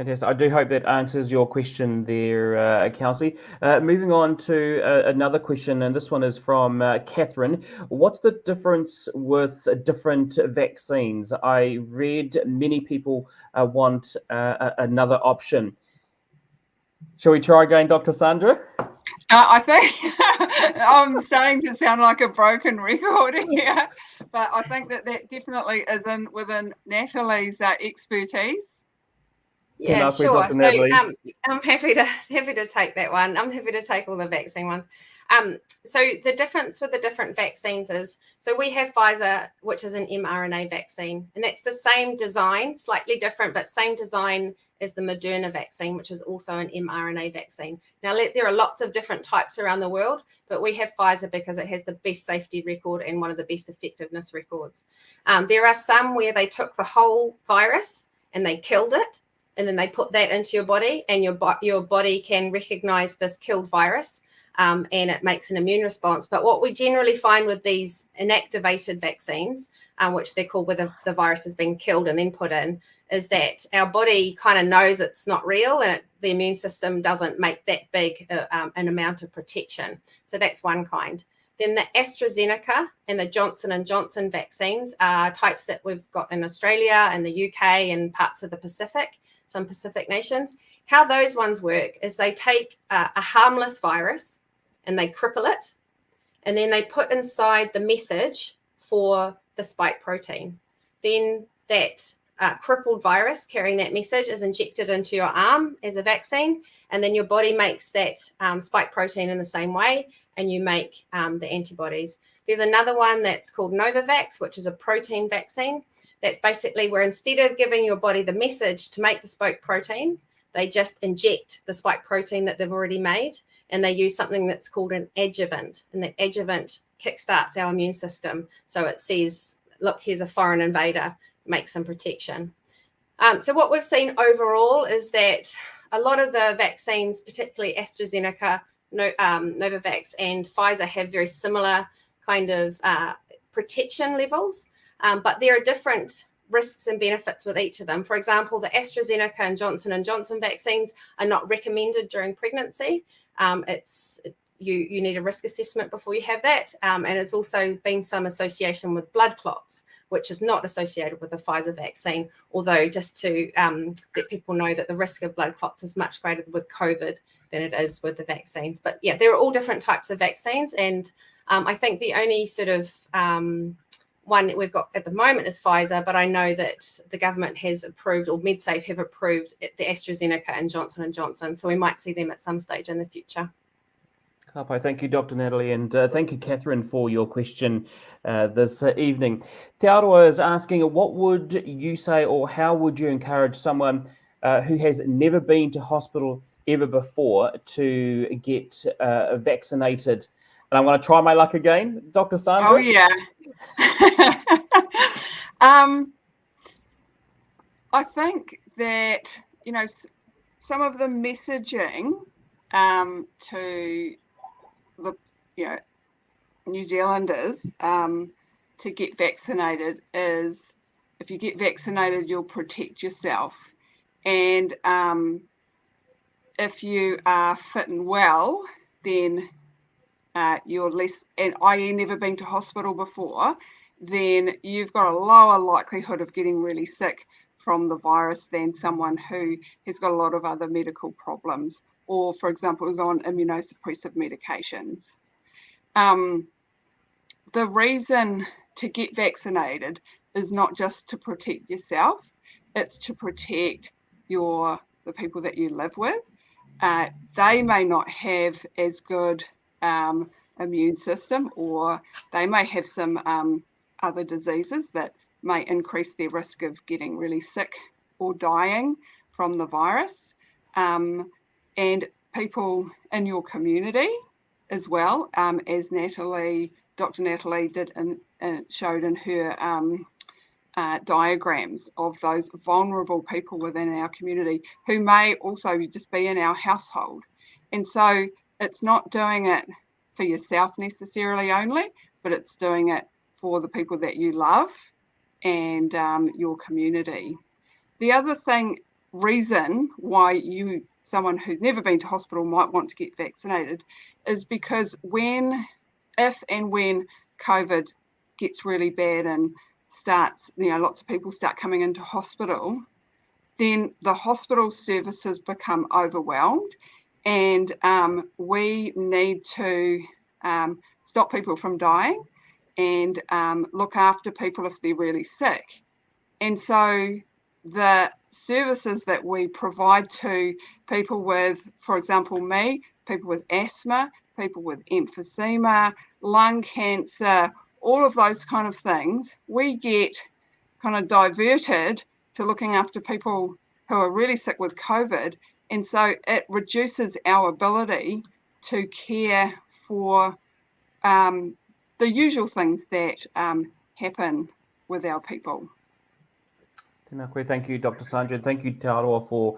Yes, I do hope that answers your question there, Kelsey. Moving on to another question, and this one is from Catherine. What's the difference with different vaccines? I read many people want another option. Shall we try again, Dr. Sandra? I think I'm starting to sound like a broken record here, but I think that definitely isn't within Natalie's expertise. Yeah, sure. So I'm happy to take that one. I'm happy to take all the vaccine ones. So the difference with the different vaccines is, so we have Pfizer, which is an mRNA vaccine, and that's the same design, slightly different, but same design as the Moderna vaccine, which is also an mRNA vaccine. Now, there are lots of different types around the world, but we have Pfizer because it has the best safety record and one of the best effectiveness records. There are some where they took the whole virus and they killed it, and then they put that into your body, and your body can recognize this killed virus, and it makes an immune response. But what we generally find with these inactivated vaccines, which they're called where the virus has been killed and then put in, is that our body kind of knows it's not real, and the immune system doesn't make that big an amount of protection. So that's one kind. Then the AstraZeneca and the Johnson & Johnson vaccines are types that we've got in Australia and the UK and parts of the Pacific, some Pacific nations. How those ones work is they take a harmless virus and they cripple it, and then they put inside the message for the spike protein. Then that crippled virus carrying that message is injected into your arm as a vaccine, and then your body makes that spike protein in the same way, and you make the antibodies. There's another one that's called Novavax, which is a protein vaccine. That's basically where instead of giving your body the message to make the spike protein, they just inject the spike protein that they've already made, and they use something that's called an adjuvant, and that adjuvant kickstarts our immune system. So it says, look, here's a foreign invader, make some protection. So what we've seen overall is that a lot of the vaccines, particularly AstraZeneca, Novavax and Pfizer, have very similar kind of protection levels, but there are different risks and benefits with each of them. For example, the AstraZeneca and Johnson & Johnson vaccines are not recommended during pregnancy. You need a risk assessment before you have that, and there's also been some association with blood clots, which is not associated with the Pfizer vaccine, although just to let people know that the risk of blood clots is much greater with COVID than it is with the vaccines. But yeah, there are all different types of vaccines, and I think the only sort of one that we've got at the moment is Pfizer, but I know that the government has approved, or MedSafe have approved, the AstraZeneca and Johnson & Johnson, so we might see them at some stage in the future. Thank you, Dr. Natalie, and thank you, Catherine, for your question this evening. Te Aroa is asking, what would you say, or how would you encourage someone who has never been to hospital ever before to get vaccinated? And I'm going to try my luck again, Dr. Sandra. Oh, yeah. I think that, some of the messaging to the New Zealanders to get vaccinated is, if you get vaccinated, you'll protect yourself, and if you are fit and well, then you're less, and i.e. never been to hospital before, then you've got a lower likelihood of getting really sick from the virus than someone who has got a lot of other medical problems, or, for example, is on immunosuppressive medications. The reason to get vaccinated is not just to protect yourself, it's to protect the people that you live with. They may not have as good immune system, or they may have some other diseases that may increase their risk of getting really sick or dying from the virus. And people in your community as well, as Dr. Natalie did showed in her diagrams of those vulnerable people within our community who may also just be in our household. And so it's not doing it for yourself necessarily only, but it's doing it for the people that you love and your community. The other reason why someone who's never been to hospital might want to get vaccinated is because if and when COVID gets really bad and starts, lots of people start coming into hospital, then the hospital services become overwhelmed, and we need to stop people from dying and look after people if they're really sick. And so the services that we provide to people with, for example, people with asthma, people with emphysema, lung cancer, all of those kind of things, we get kind of diverted to looking after people who are really sick with COVID. And so it reduces our ability to care for the usual things that happen with our people. Thank you, Dr. Sandra. Thank you, Te Aroa, for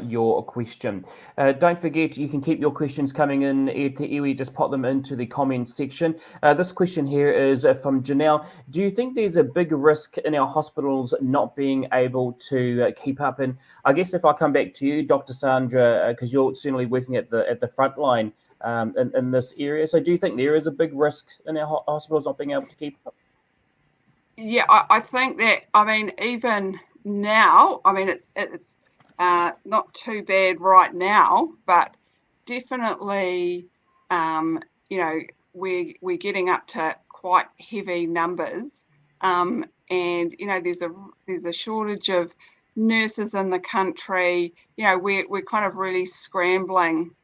your question. Don't forget, you can keep your questions coming in te iwi, just pop them into the comments section. This question here is from Janelle. Do you think there's a big risk in our hospitals not being able to keep up? And I guess if I come back to you, Dr. Sandra, because you're certainly working at the front line in this area. So do you think there is a big risk in our hospitals not being able to keep up? Yeah, I think that, even now, it's not too bad right now, but definitely, we're getting up to quite heavy numbers And there's a shortage of nurses in the country. We're kind of really scrambling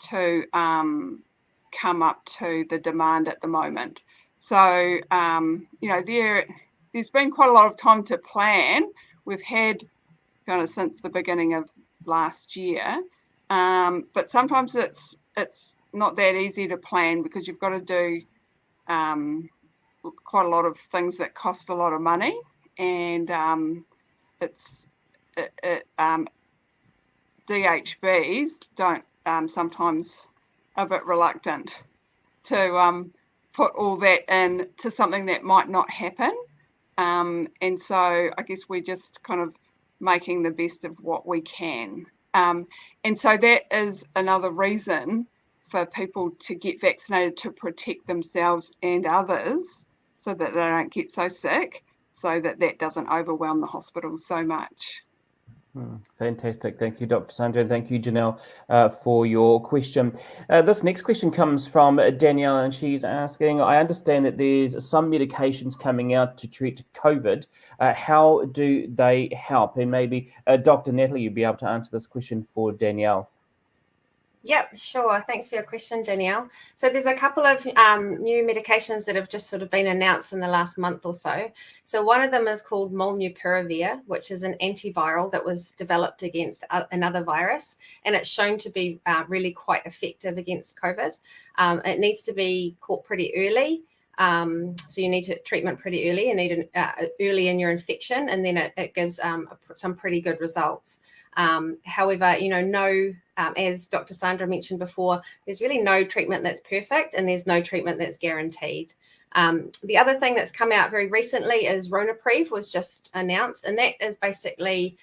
to come up to the demand at the moment. So there's been quite a lot of time to plan. We've had kind of since the beginning of last year, but sometimes it's not that easy to plan because you've got to do quite a lot of things that cost a lot of money, and DHBs don't sometimes a bit reluctant to put all that in to something that might not happen, and so I guess we're just kind of making the best of what we can, and so that is another reason for people to get vaccinated, to protect themselves and others so that they don't get so sick, so that doesn't overwhelm the hospitals so much. Fantastic. Thank you, Dr. Sandra, and thank you, Janelle, for your question. This next question comes from Danielle, and she's asking, I understand that there's some medications coming out to treat COVID. How do they help? And maybe Dr. Natalie, you'd be able to answer this question for Danielle. Yep, sure. Thanks for your question, Danielle. So there's a couple of new medications that have just sort of been announced in the last month or so. So one of them is called molnupiravir, which is an antiviral that was developed against another virus, and it's shown to be really quite effective against COVID. It needs to be caught pretty early. So you need treatment pretty early. You need it early in your infection, and then it gives some pretty good results. However, as Dr. Sandra mentioned before, there's really no treatment that's perfect, and there's no treatment that's guaranteed. The other thing that's come out very recently is Ronapreve was just announced, and that is basically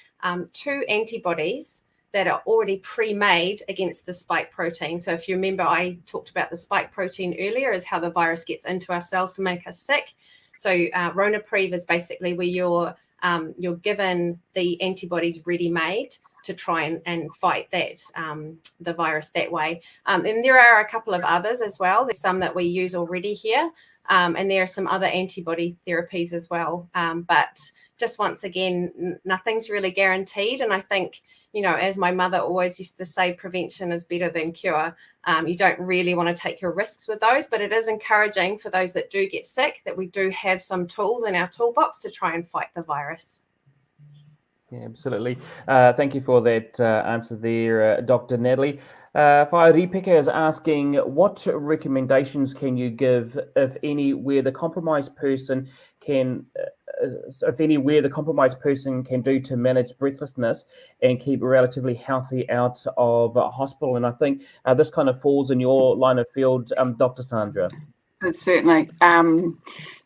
2 antibodies that are already pre-made against the spike protein. So if you remember, I talked about the spike protein earlier as how the virus gets into our cells to make us sick. So Ronapreve is basically where you're given the antibodies ready-made to try and fight that the virus that way. And there are a couple of others as well. There's some that we use already here, and there are some other antibody therapies as well. But just once again, nothing's really guaranteed. And I think, as my mother always used to say, prevention is better than cure. You don't really want to take your risks with those, but it is encouraging for those that do get sick that we do have some tools in our toolbox to try and fight the virus. Yeah, absolutely. Thank you for that answer there, Dr. Natalie. Whairipeka is asking, what recommendations can you give, if any, where the compromised person can do to manage breathlessness and keep relatively healthy out of hospital? And I think this kind of falls in your line of field, Dr. Sandra. Certainly.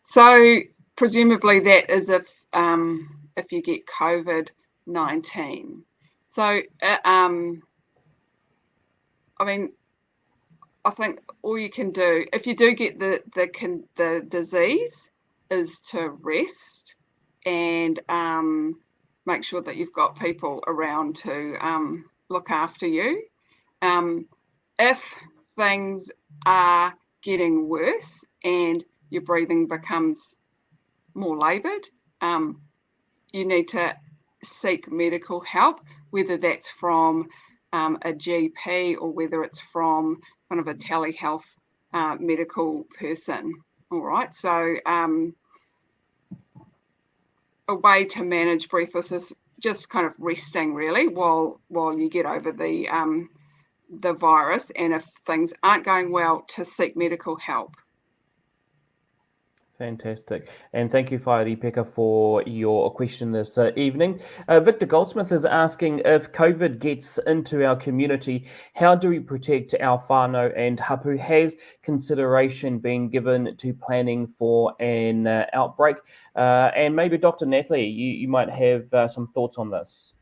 So presumably that is if you get COVID-19. So I think all you can do if you do get the disease is to rest and make sure that you've got people around to look after you. If things are getting worse and your breathing becomes more laboured, you need to seek medical help, whether that's from a GP or whether it's from kind of a telehealth medical person. All right, so a way to manage breathlessness is just kind of resting really while you get over the virus, and if things aren't going well, to seek medical help. Fantastic. And thank you, Whairipeka, for your question this evening. Victor Goldsmith is asking, if COVID gets into our community, how do we protect our whānau and hapu? Has consideration been given to planning for an outbreak? And maybe Dr. Natalie, you might have some thoughts on this.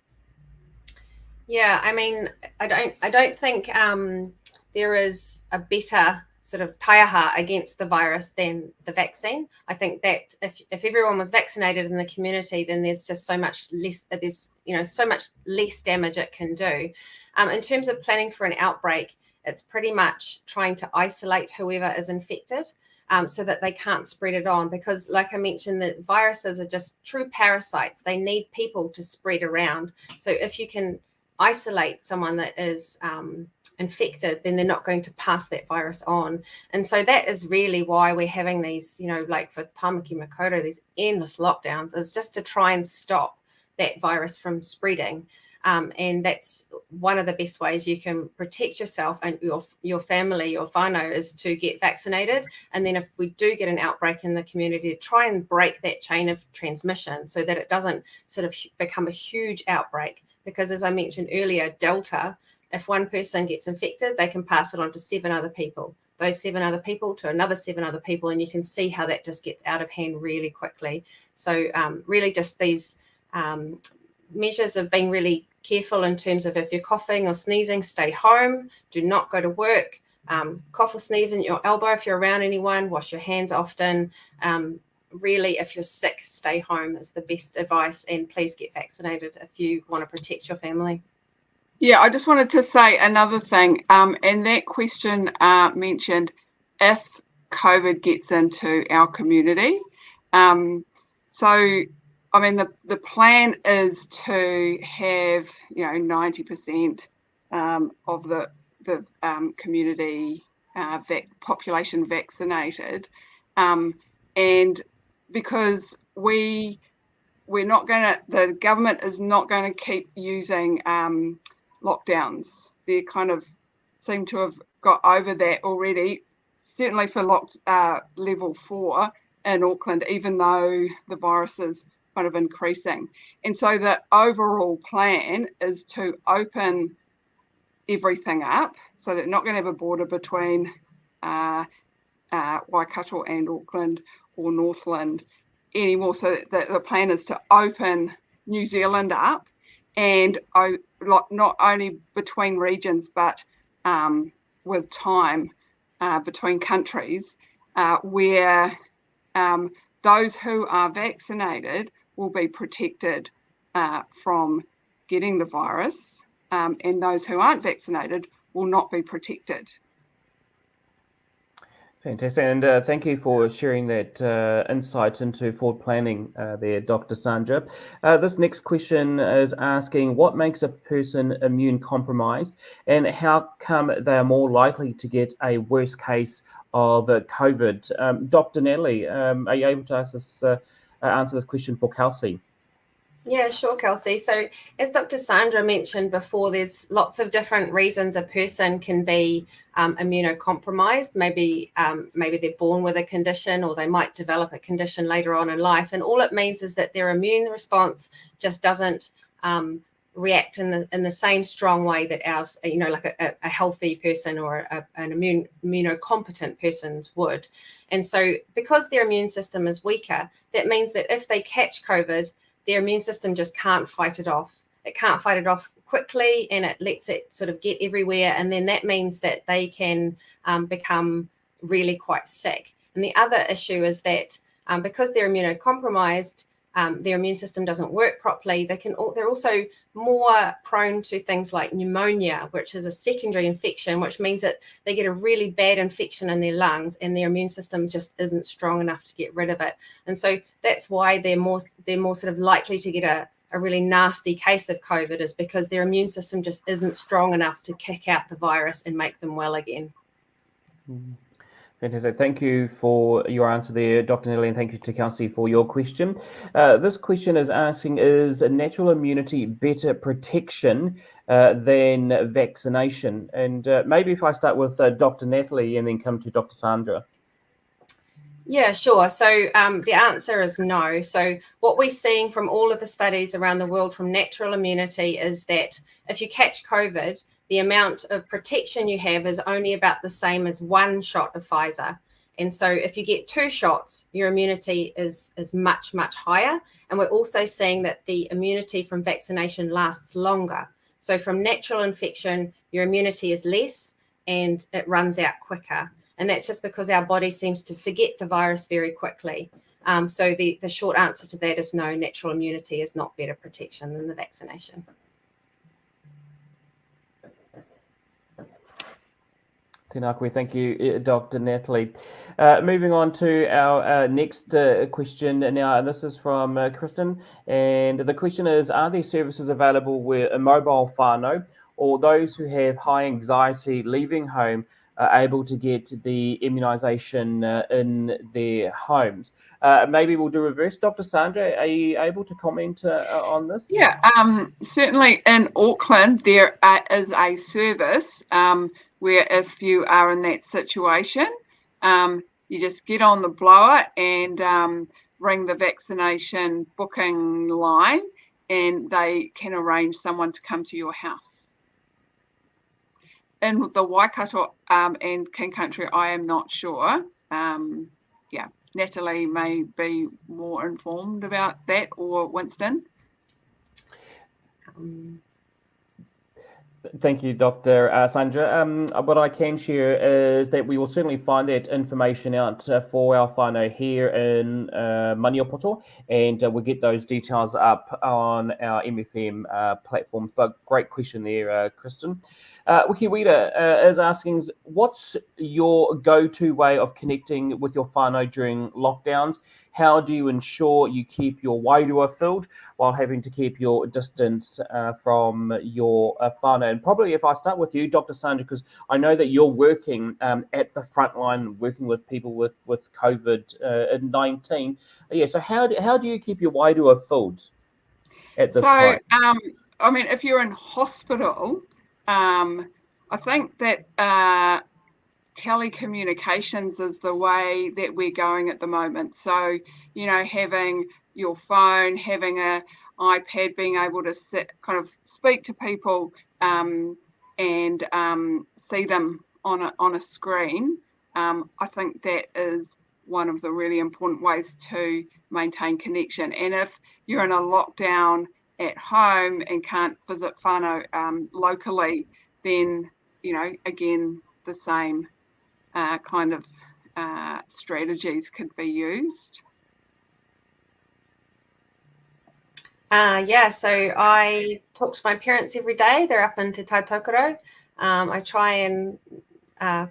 Yeah, I don't think there is a better sort of taiaha against the virus than the vaccine. I think that if everyone was vaccinated in the community, then there's just so much less, so much less damage it can do. In terms of planning for an outbreak, it's pretty much trying to isolate whoever is infected. so that they can't spread it on. Because like I mentioned, the viruses are just true parasites. They need people to spread around. So if you can isolate someone that is infected, then they're not going to pass that virus on. And so that is really why we're having these, like for Tāmaki Makaurau, these endless lockdowns, is just to try and stop that virus from spreading. And that's one of the best ways you can protect yourself and your family, your whānau, is to get vaccinated. And then if we do get an outbreak in the community, to try and break that chain of transmission so that it doesn't sort of become a huge outbreak. Because as I mentioned earlier, Delta, if one person gets infected, they can pass it on to 7 other people, those 7 other people to another 7 other people. And you can see how that just gets out of hand really quickly. So really just these measures of being really careful in terms of if you're coughing or sneezing, stay home, do not go to work, cough or sneeze in your elbow if you're around anyone, wash your hands often. Really, if you're sick, stay home is the best advice, and please get vaccinated if you want to protect your family. Yeah, I just wanted to say another thing, and that question mentioned if COVID gets into our community. So, I mean, the plan is to have 90% of the community population vaccinated, and because we're not going to, the government is not going to keep using lockdowns. They kind of seem to have got over that already, certainly for level 4 in Auckland, even though the virus is kind of increasing. And so the overall plan is to open everything up, so they're not going to have a border between Waikato and Auckland or Northland anymore. So the plan is to open New Zealand up, and not only between regions, but with time between countries, where those who are vaccinated will be protected from getting the virus, and those who aren't vaccinated will not be protected. Fantastic, and thank you for sharing that insight into forward planning there, Dr. Sandra. This next question is asking, what makes a person immune compromised, and how come they are more likely to get a worse case of COVID? Dr. Natalie, are you able to answer this question for Kelsey? Yeah, sure, Kelsey. So as Dr. Sandra mentioned before, there's lots of different reasons a person can be immunocompromised. Maybe they're born with a condition, or they might develop a condition later on in life. And all it means is that their immune response just doesn't react in the same strong way that ours, like a healthy person or an immunocompetent person would. And so because their immune system is weaker, that means that if they catch COVID, their immune system just can't fight it off. It can't fight it off quickly, and it lets it sort of get everywhere. And then that means that they can become really quite sick. And the other issue is that because they're immunocompromised, their immune system doesn't work properly. They're also more prone to things like pneumonia, which is a secondary infection, which means that they get a really bad infection in their lungs, and their immune system just isn't strong enough to get rid of it. And so that's why they're more sort of likely to get a really nasty case of COVID, is because their immune system just isn't strong enough to kick out the virus and make them well again. Mm-hmm. Fantastic. Thank you for your answer there, Dr. Natalie, and thank you to Kelsey for your question. This question is asking, is natural immunity better protection than vaccination? And maybe if I start with Dr. Natalie and then come to Dr. Sandra. Yeah, sure. So the answer is no. So what we're seeing from all of the studies around the world from natural immunity is that if you catch COVID, the amount of protection you have is only about the same as 1 shot of Pfizer. And so if you get 2 shots, your immunity is much, much higher. And we're also seeing that the immunity from vaccination lasts longer. So from natural infection, your immunity is less and it runs out quicker. And that's just because our body seems to forget the virus very quickly. So the short answer to that is no, natural immunity is not better protection than the vaccination. Tēnā koe. Thank you, Dr. Natalie. Moving on to our next question now, and this is from Kristen. And the question is, are there services available where a mobile whānau or those who have high anxiety leaving home are able to get the immunisation in their homes? Maybe we'll do reverse. Dr. Sandra, are you able to comment on this? Yeah, certainly in Auckland there is a service where if you are in that situation, you just get on the blower and ring the vaccination booking line, and they can arrange someone to come to your house. In the Waikato and King Country, I am not sure. Yeah, Natalie may be more informed about that, or Winston. Thank you, Dr. Sandra. What I can share is that we will certainly find that information out for our whānau here in Maniapoto, and we'll get those details up on our MFM platforms. But great question there, Kristen. Wikiwita is asking, what's your go-to way of connecting with your whānau during lockdowns? How do you ensure you keep your wairua filled while having to keep your distance from your whānau? And probably if I start with you, Dr. Sandra, because I know that you're working at the front line, working with people with COVID-19. Yeah, so how do you keep your wairua filled at this time? I mean, if you're in hospital, I think that telecommunications is the way that we're going at the moment. So, you know, having your phone, having an iPad, being able to kind of speak to people and see them on a screen, I think that is one of the really important ways to maintain connection. And if you're in a lockdown at home and can't visit whānau locally, then, you know, again, the same kind of strategies could be used. Yeah, so I talk to my parents every day. They're up in Te Tautokoro. I try and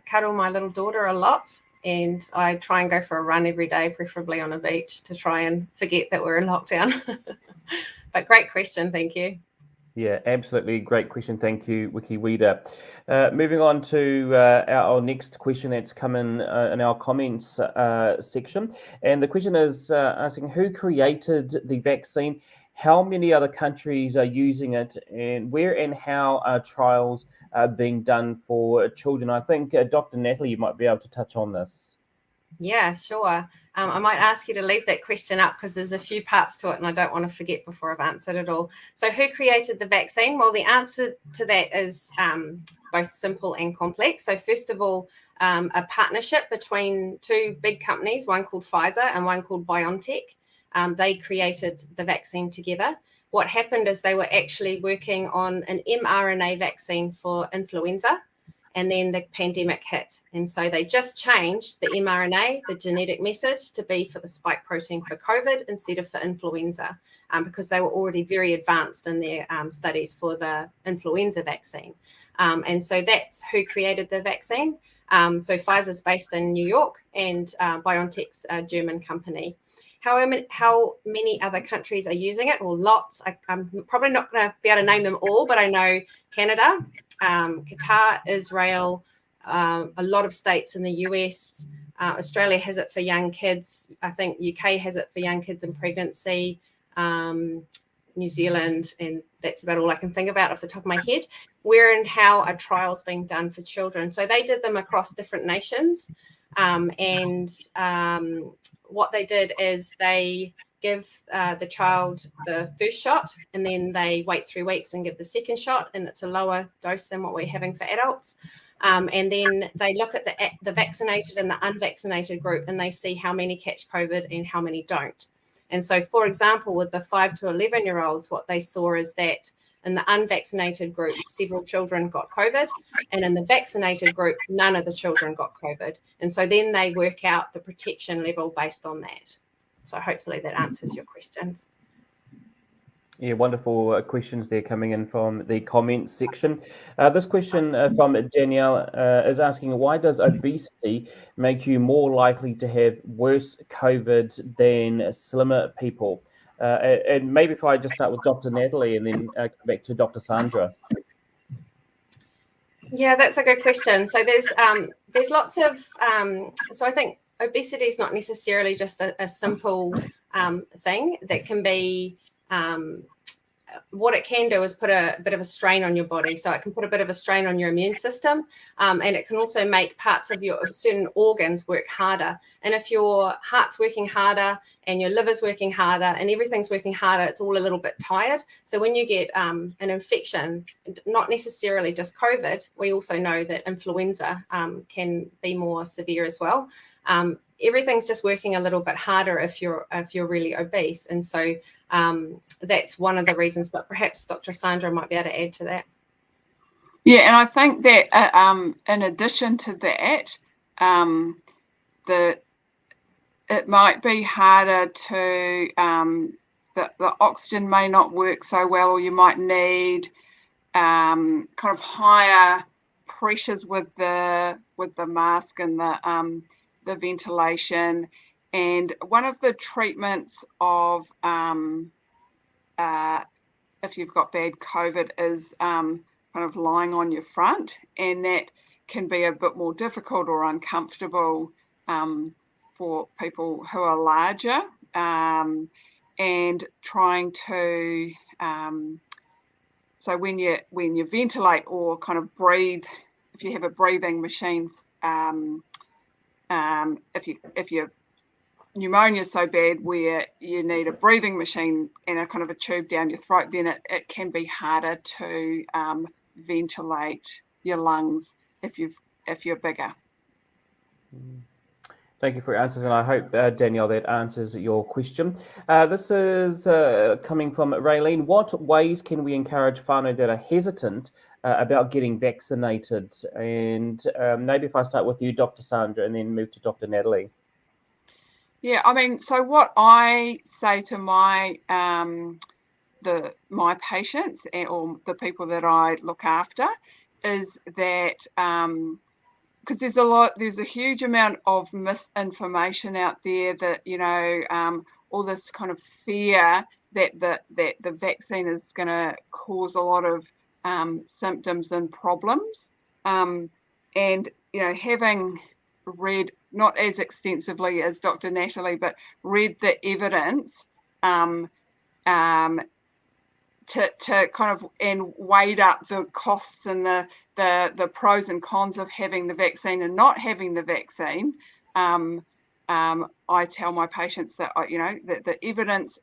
cuddle my little daughter a lot, and I try and go for a run every day, preferably on a beach, to try and forget that we're in lockdown. But great question, thank you. Yeah, absolutely. Great question. Thank you, Wikiwita. Moving on to our next question that's come in our comments section. And the question is asking, who created the vaccine? How many other countries are using it? And where and how are trials being done for children? I think, Dr. Natalie, you might be able to touch on this. Yeah, sure. I might ask you to leave that question up because there's a few parts to it and I don't want to forget before I've answered it all. So who created the vaccine? Well, the answer to that is both simple and complex. So first of all, a partnership between two big companies, one called Pfizer and one called BioNTech. They created the vaccine together. What happened is they were actually working on an mRNA vaccine for influenza, and then the pandemic hit. And so they just changed the mRNA, the genetic message, to be for the spike protein for COVID instead of for influenza, because they were already very advanced in their studies for the influenza vaccine. And so that's who created the vaccine. So Pfizer's based in New York and BioNTech's a German company. How many other countries are using it? Well, lots. I'm probably not going to be able to name them all, but I know Canada, Qatar, Israel, a lot of states in the US. Australia has it for young kids. I think UK has it for young kids in pregnancy, New Zealand, and that's about all I can think about off the top of my head. Where and how are trials being done for children? So they did them across different nations. What they did is they give the child the first shot, and then they wait 3 weeks and give the second shot, and it's a lower dose than what we're having for adults. And then they look at the vaccinated and the unvaccinated group, and they see how many catch COVID and how many don't. And so, for example, with the 5 to 11-year-olds, what they saw is that in the unvaccinated group, several children got COVID, and in the vaccinated group, none of the children got COVID. And so then they work out the protection level based on that. So hopefully that answers your questions. Yeah, wonderful questions there coming in from the comments section. This question from Danielle is asking, why does obesity make you more likely to have worse COVID than slimmer people? And maybe if I just start with Dr. Natalie and then come back to Dr. Sandra. Yeah, that's a good question. So there's lots of so I think obesity is not necessarily just a simple thing that can be what it can do is put a bit of a strain on your body. So it can put a bit of a strain on your immune system, and it can also make parts of your certain organs work harder. And if your heart's working harder and your liver's working harder and everything's working harder, it's all a little bit tired. So when you get an infection, not necessarily just COVID, we also know that influenza can be more severe as well. Everything's just working a little bit harder if you're really obese, and so that's one of the reasons. But perhaps Dr. Sandra might be able to add to that. Yeah, and I think that in addition to that, it might be harder to the oxygen may not work so well, or you might need kind of higher pressures with the mask and the ventilation. And one of the treatments of if you've got bad COVID is kind of lying on your front, and that can be a bit more difficult or uncomfortable for people who are larger, and trying to so when you ventilate or kind of breathe, if you have a breathing machine, if your pneumonia is so bad where you need a breathing machine and a kind of a tube down your throat, then it can be harder to ventilate your lungs if you're bigger. Thank you for your answers, and I hope, Danielle, that answers your question. This is coming from Raylene. What ways can we encourage whānau that are hesitant about getting vaccinated? And maybe if I start with you, Dr. Sandra, and then move to Dr. Natalie. Yeah, I mean, so what I say to my patients or the people that I look after is that because there's a huge amount of misinformation out there that, you know, all this kind of fear that the vaccine is going to cause a lot of symptoms and problems. And, you know, having read, not as extensively as Dr. Natalie, but read the evidence to kind of and weighed up the costs and the pros and cons of having the vaccine and not having the vaccine. I tell my patients that, you know, that the evidence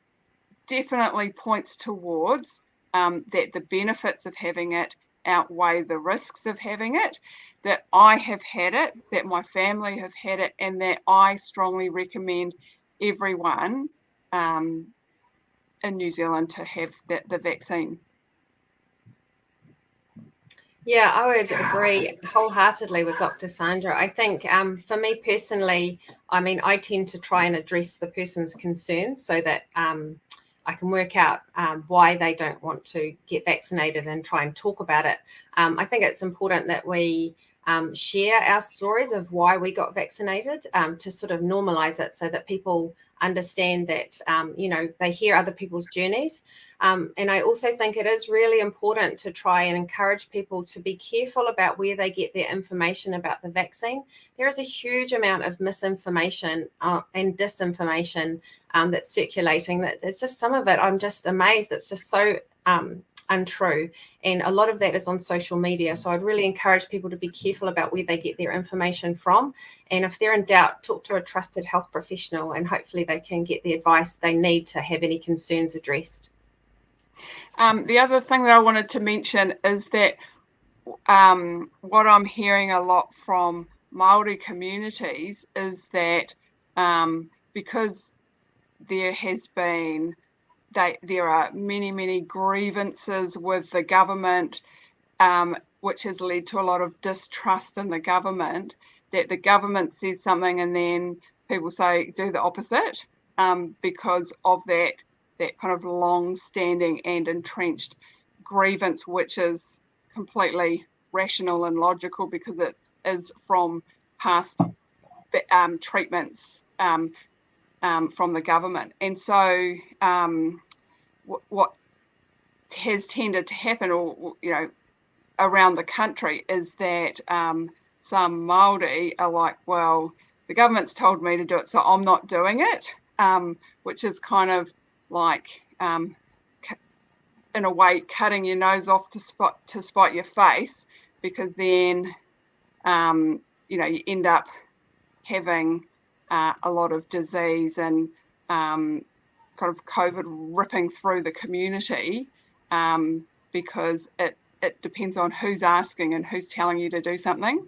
definitely points towards that the benefits of having it outweigh the risks of having it, that I have had it, that my family have had it, and that I strongly recommend everyone in New Zealand to have the vaccine. Yeah, I would agree wholeheartedly with Dr. Sandra. I think for me personally, I mean, I tend to try and address the person's concerns so that I can work out why they don't want to get vaccinated and try and talk about it. I think it's important that we share our stories of why we got vaccinated to sort of normalize it so that people understand that, you know, they hear other people's journeys. And I also think it is really important to try and encourage people to be careful about where they get their information about the vaccine. There is a huge amount of misinformation and disinformation that's circulating. That there's just some of it, I'm just amazed. It's just so untrue, and a lot of that is on social media. So I'd really encourage people to be careful about where they get their information from, and if they're in doubt, talk to a trusted health professional, and hopefully they can get the advice they need to have any concerns addressed. The other thing that I wanted to mention is that what I'm hearing a lot from Māori communities is that because there has been there are many grievances with the government, which has led to a lot of distrust in the government, that the government says something and then people say do the opposite because of that kind of long-standing and entrenched grievance, which is completely rational and logical because it is from past treatments from the government. And so what has tended to happen, or around the country, is that some Māori are like, well, the government's told me to do it, so I'm not doing it, which is kind of like, in a way, cutting your nose off to spite your face, because then you end up having a lot of disease and kind of COVID ripping through the community, because it depends on who's asking and who's telling you to do something.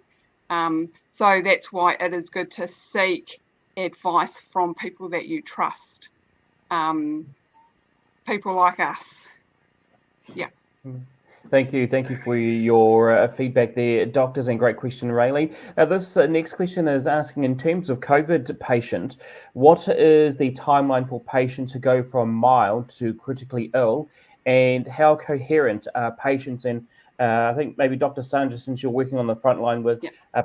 So that's why it is good to seek advice from people that you trust, people like us. Yeah. Thank you for your feedback there, doctors, and great question, Raylene. This next question is asking, in terms of COVID patient, what is the timeline for patients to go from mild to critically ill, and how coherent are patients? And I think maybe Dr. Sandra, since you're working on the front line with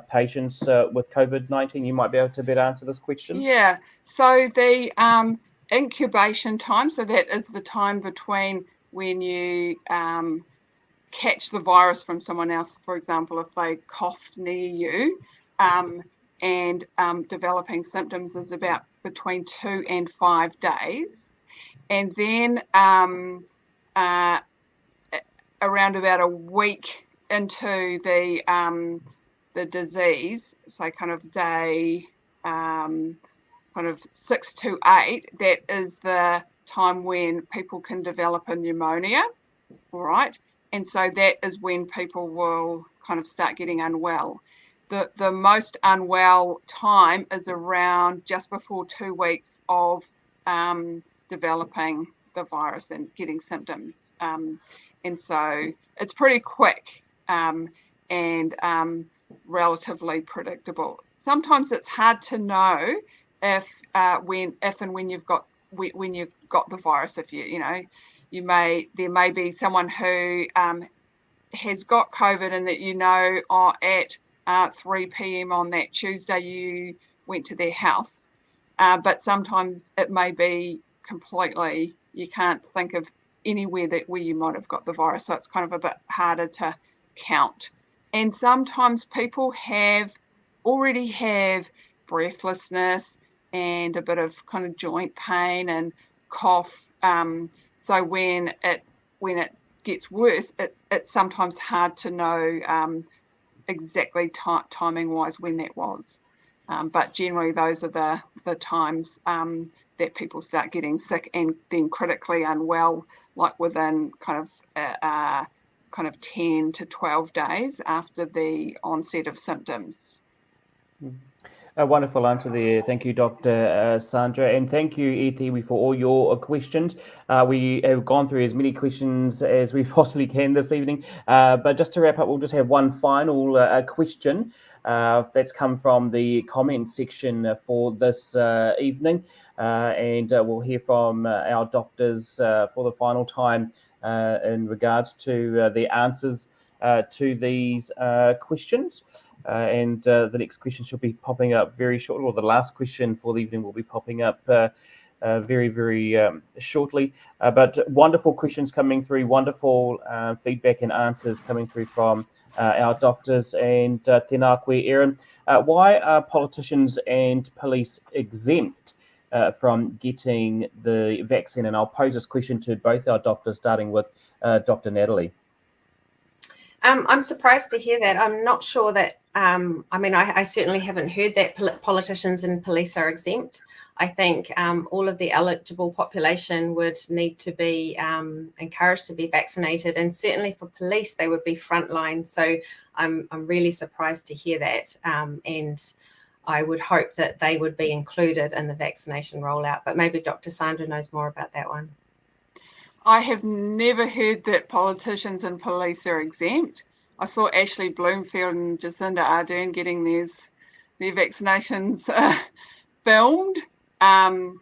patients with COVID-19, you might be able to better answer this question. Yeah, so the incubation time, so that is the time between when you catch the virus from someone else, for example, if they coughed near you, and developing symptoms, is about between 2 and 5 days. And then around about a week into the disease, so kind of day kind of 6 to 8, that is the time when people can develop a pneumonia, all right? And so that is when people will kind of start getting unwell. The most unwell time is around just before 2 weeks of developing the virus and getting symptoms. And so it's pretty quick and relatively predictable. Sometimes it's hard to know if and when you've got the virus. If there may be someone who has got COVID, and that at 3 p.m. on that Tuesday you went to their house, but sometimes it may be completely, you can't think of anywhere where you might have got the virus, so it's kind of a bit harder to count. And sometimes people already have breathlessness and a bit of kind of joint pain and cough. So when it gets worse, it's sometimes hard to know exactly timing-wise when that was. But generally, those are the times that people start getting sick and then critically unwell, like within kind of 10 to 12 days after the onset of symptoms. A wonderful answer there. Thank you, Dr. Sandra, and thank you, Etiwi, for all your questions. We have gone through as many questions as we possibly can this evening, but just to wrap up, we'll just have one final question that's come from the comment section for this evening, and we'll hear from our doctors for the final time in regards to the answers to these questions. And the next question should be popping up very shortly, or the last question for the evening will be popping up very, very shortly. But wonderful questions coming through, wonderful feedback and answers coming through from our doctors. And Tēnā koe, Erin, why are politicians and police exempt from getting the vaccine? And I'll pose this question to both our doctors, starting with Dr. Natalie. I'm surprised to hear that. I'm not sure that, I certainly haven't heard that politicians and police are exempt. I think all of the eligible population would need to be encouraged to be vaccinated, and certainly for police, they would be frontline. So I'm really surprised to hear that, and I would hope that they would be included in the vaccination rollout. But maybe Dr. Sandra knows more about that one. I have never heard that politicians and police are exempt. I saw Ashley Bloomfield and Jacinda Ardern getting their vaccinations filmed. And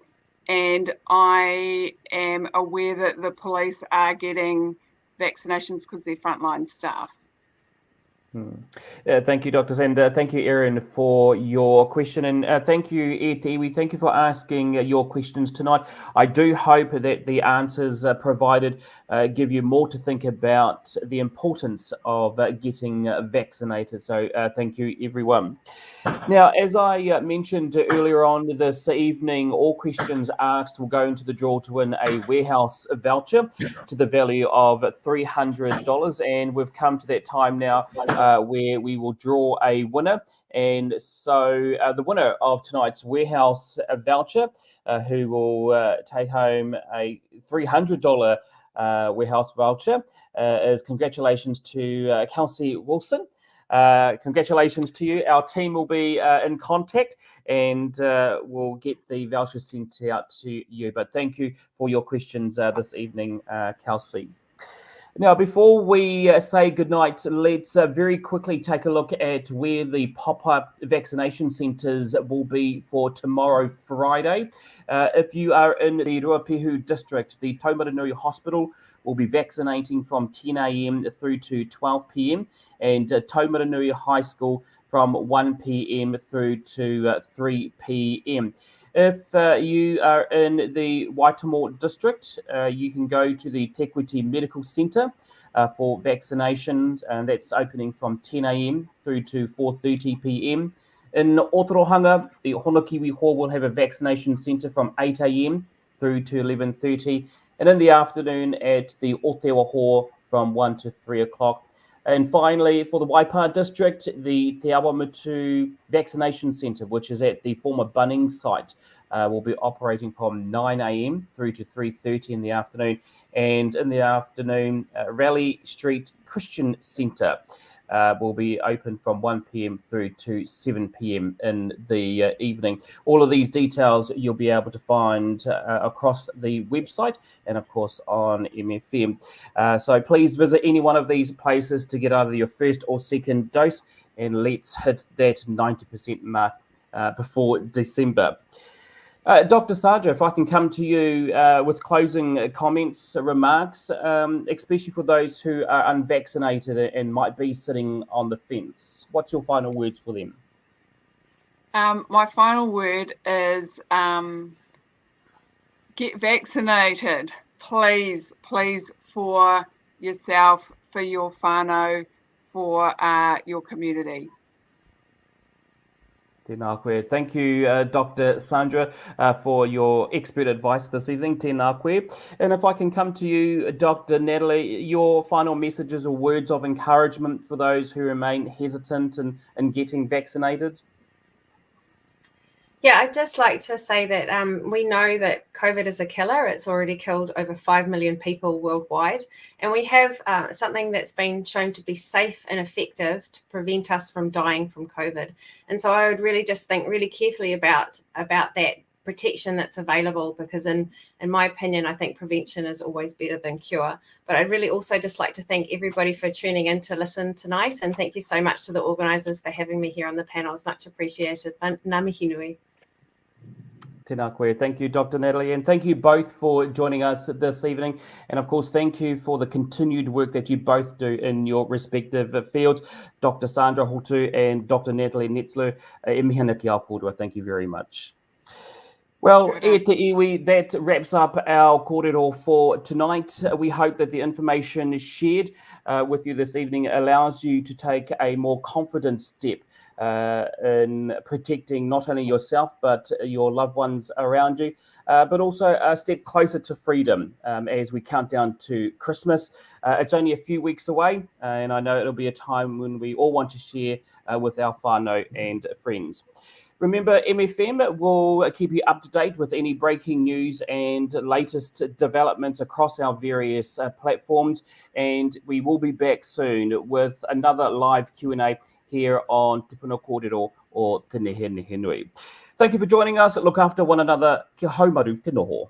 and I am aware that the police are getting vaccinations because they're frontline staff. Thank you, Dr. Sandra. Thank you, Erin, for your question. And thank you, Iwi. Thank you for asking your questions tonight. I do hope that the answers provided give you more to think about the importance of getting vaccinated. So thank you, everyone. Now, as I mentioned earlier on this evening, all questions asked will go into the draw to win a warehouse voucher to the value of $300. And we've come to that time now where we will draw a winner. And so the winner of tonight's warehouse voucher, who will take home a $300 warehouse voucher, is congratulations to Kelsey Wilson. Congratulations to you. Our team will be in contact and we'll get the voucher sent out to you. But thank you for your questions this evening, Kelsey. Now, before we say goodnight, let's very quickly take a look at where the pop-up vaccination centres will be for tomorrow, Friday. If you are in the Ruapehu district, the Taumaranui Hospital will be vaccinating from 10 a.m. through to 12 p.m. and Taumaranui High School from 1 p.m. through to 3 p.m. If you are in the Waitemore district, you can go to the Te Kuiti Medical Centre for vaccinations, and that's opening from 10 a.m. through to 4:30 p.m. In Otorohanga, the Honokiwi Hall will have a vaccination centre from 8 a.m. through to 11:30, and in the afternoon at the Otewa Hall from 1 to 3 o'clock. And finally, for the Waipa district, the Te Awamutu Vaccination Centre, which is at the former Bunnings site, will be operating from 9 a.m. through to 3:30 in the afternoon. And in the afternoon, Raleigh Street Christian Centre will be open from 1 p.m. through to 7 p.m. in the evening. All of these details you'll be able to find across the website and, of course, on MFM. So please visit any one of these places to get either your first or second dose, and let's hit that 90% mark before December. Dr. Sandra, if I can come to you with closing comments, remarks, especially for those who are unvaccinated and might be sitting on the fence. What's your final words for them? My final word is get vaccinated, please, for yourself, for your whānau, for your community. Tēnā koe. Thank you, Dr. Sandra, for your expert advice this evening. Tēnā koe. And if I can come to you, Dr. Natalie, your final messages or words of encouragement for those who remain hesitant in getting vaccinated? Yeah, I'd just like to say that we know that COVID is a killer. It's already killed over 5 million people worldwide. And we have something that's been shown to be safe and effective to prevent us from dying from COVID. And so I would really just think really carefully about that protection that's available, because in my opinion, I think prevention is always better than cure. But I'd really also just like to thank everybody for tuning in to listen tonight. And thank you so much to the organisers for having me here on the panel. It's much appreciated. Ngā mihi nui. Tēnā koe. Thank you, Dr. Natalie, and thank you both for joining us this evening. And of course, thank you for the continued work that you both do in your respective fields. Dr. Sandra Hotu and Dr. Natalie Netzler, e mihi ana ki a kōrero. Thank you very much. Well, e te iwi, that wraps up our kōrero for tonight. We hope that the information shared with you this evening allows you to take a more confident step in protecting not only yourself but your loved ones around you, but also a step closer to freedom as we count down to Christmas. It's only a few weeks away, and I know it'll be a time when we all want to share with our whānau and friends. Remember, MFM will keep you up to date with any breaking news and latest developments across our various platforms, and we will be back soon with another live Q&A here on Te Puna Kōrero or Te Nehenehenui. Thank you for joining us. Look after one another. Kia haumaru te noho.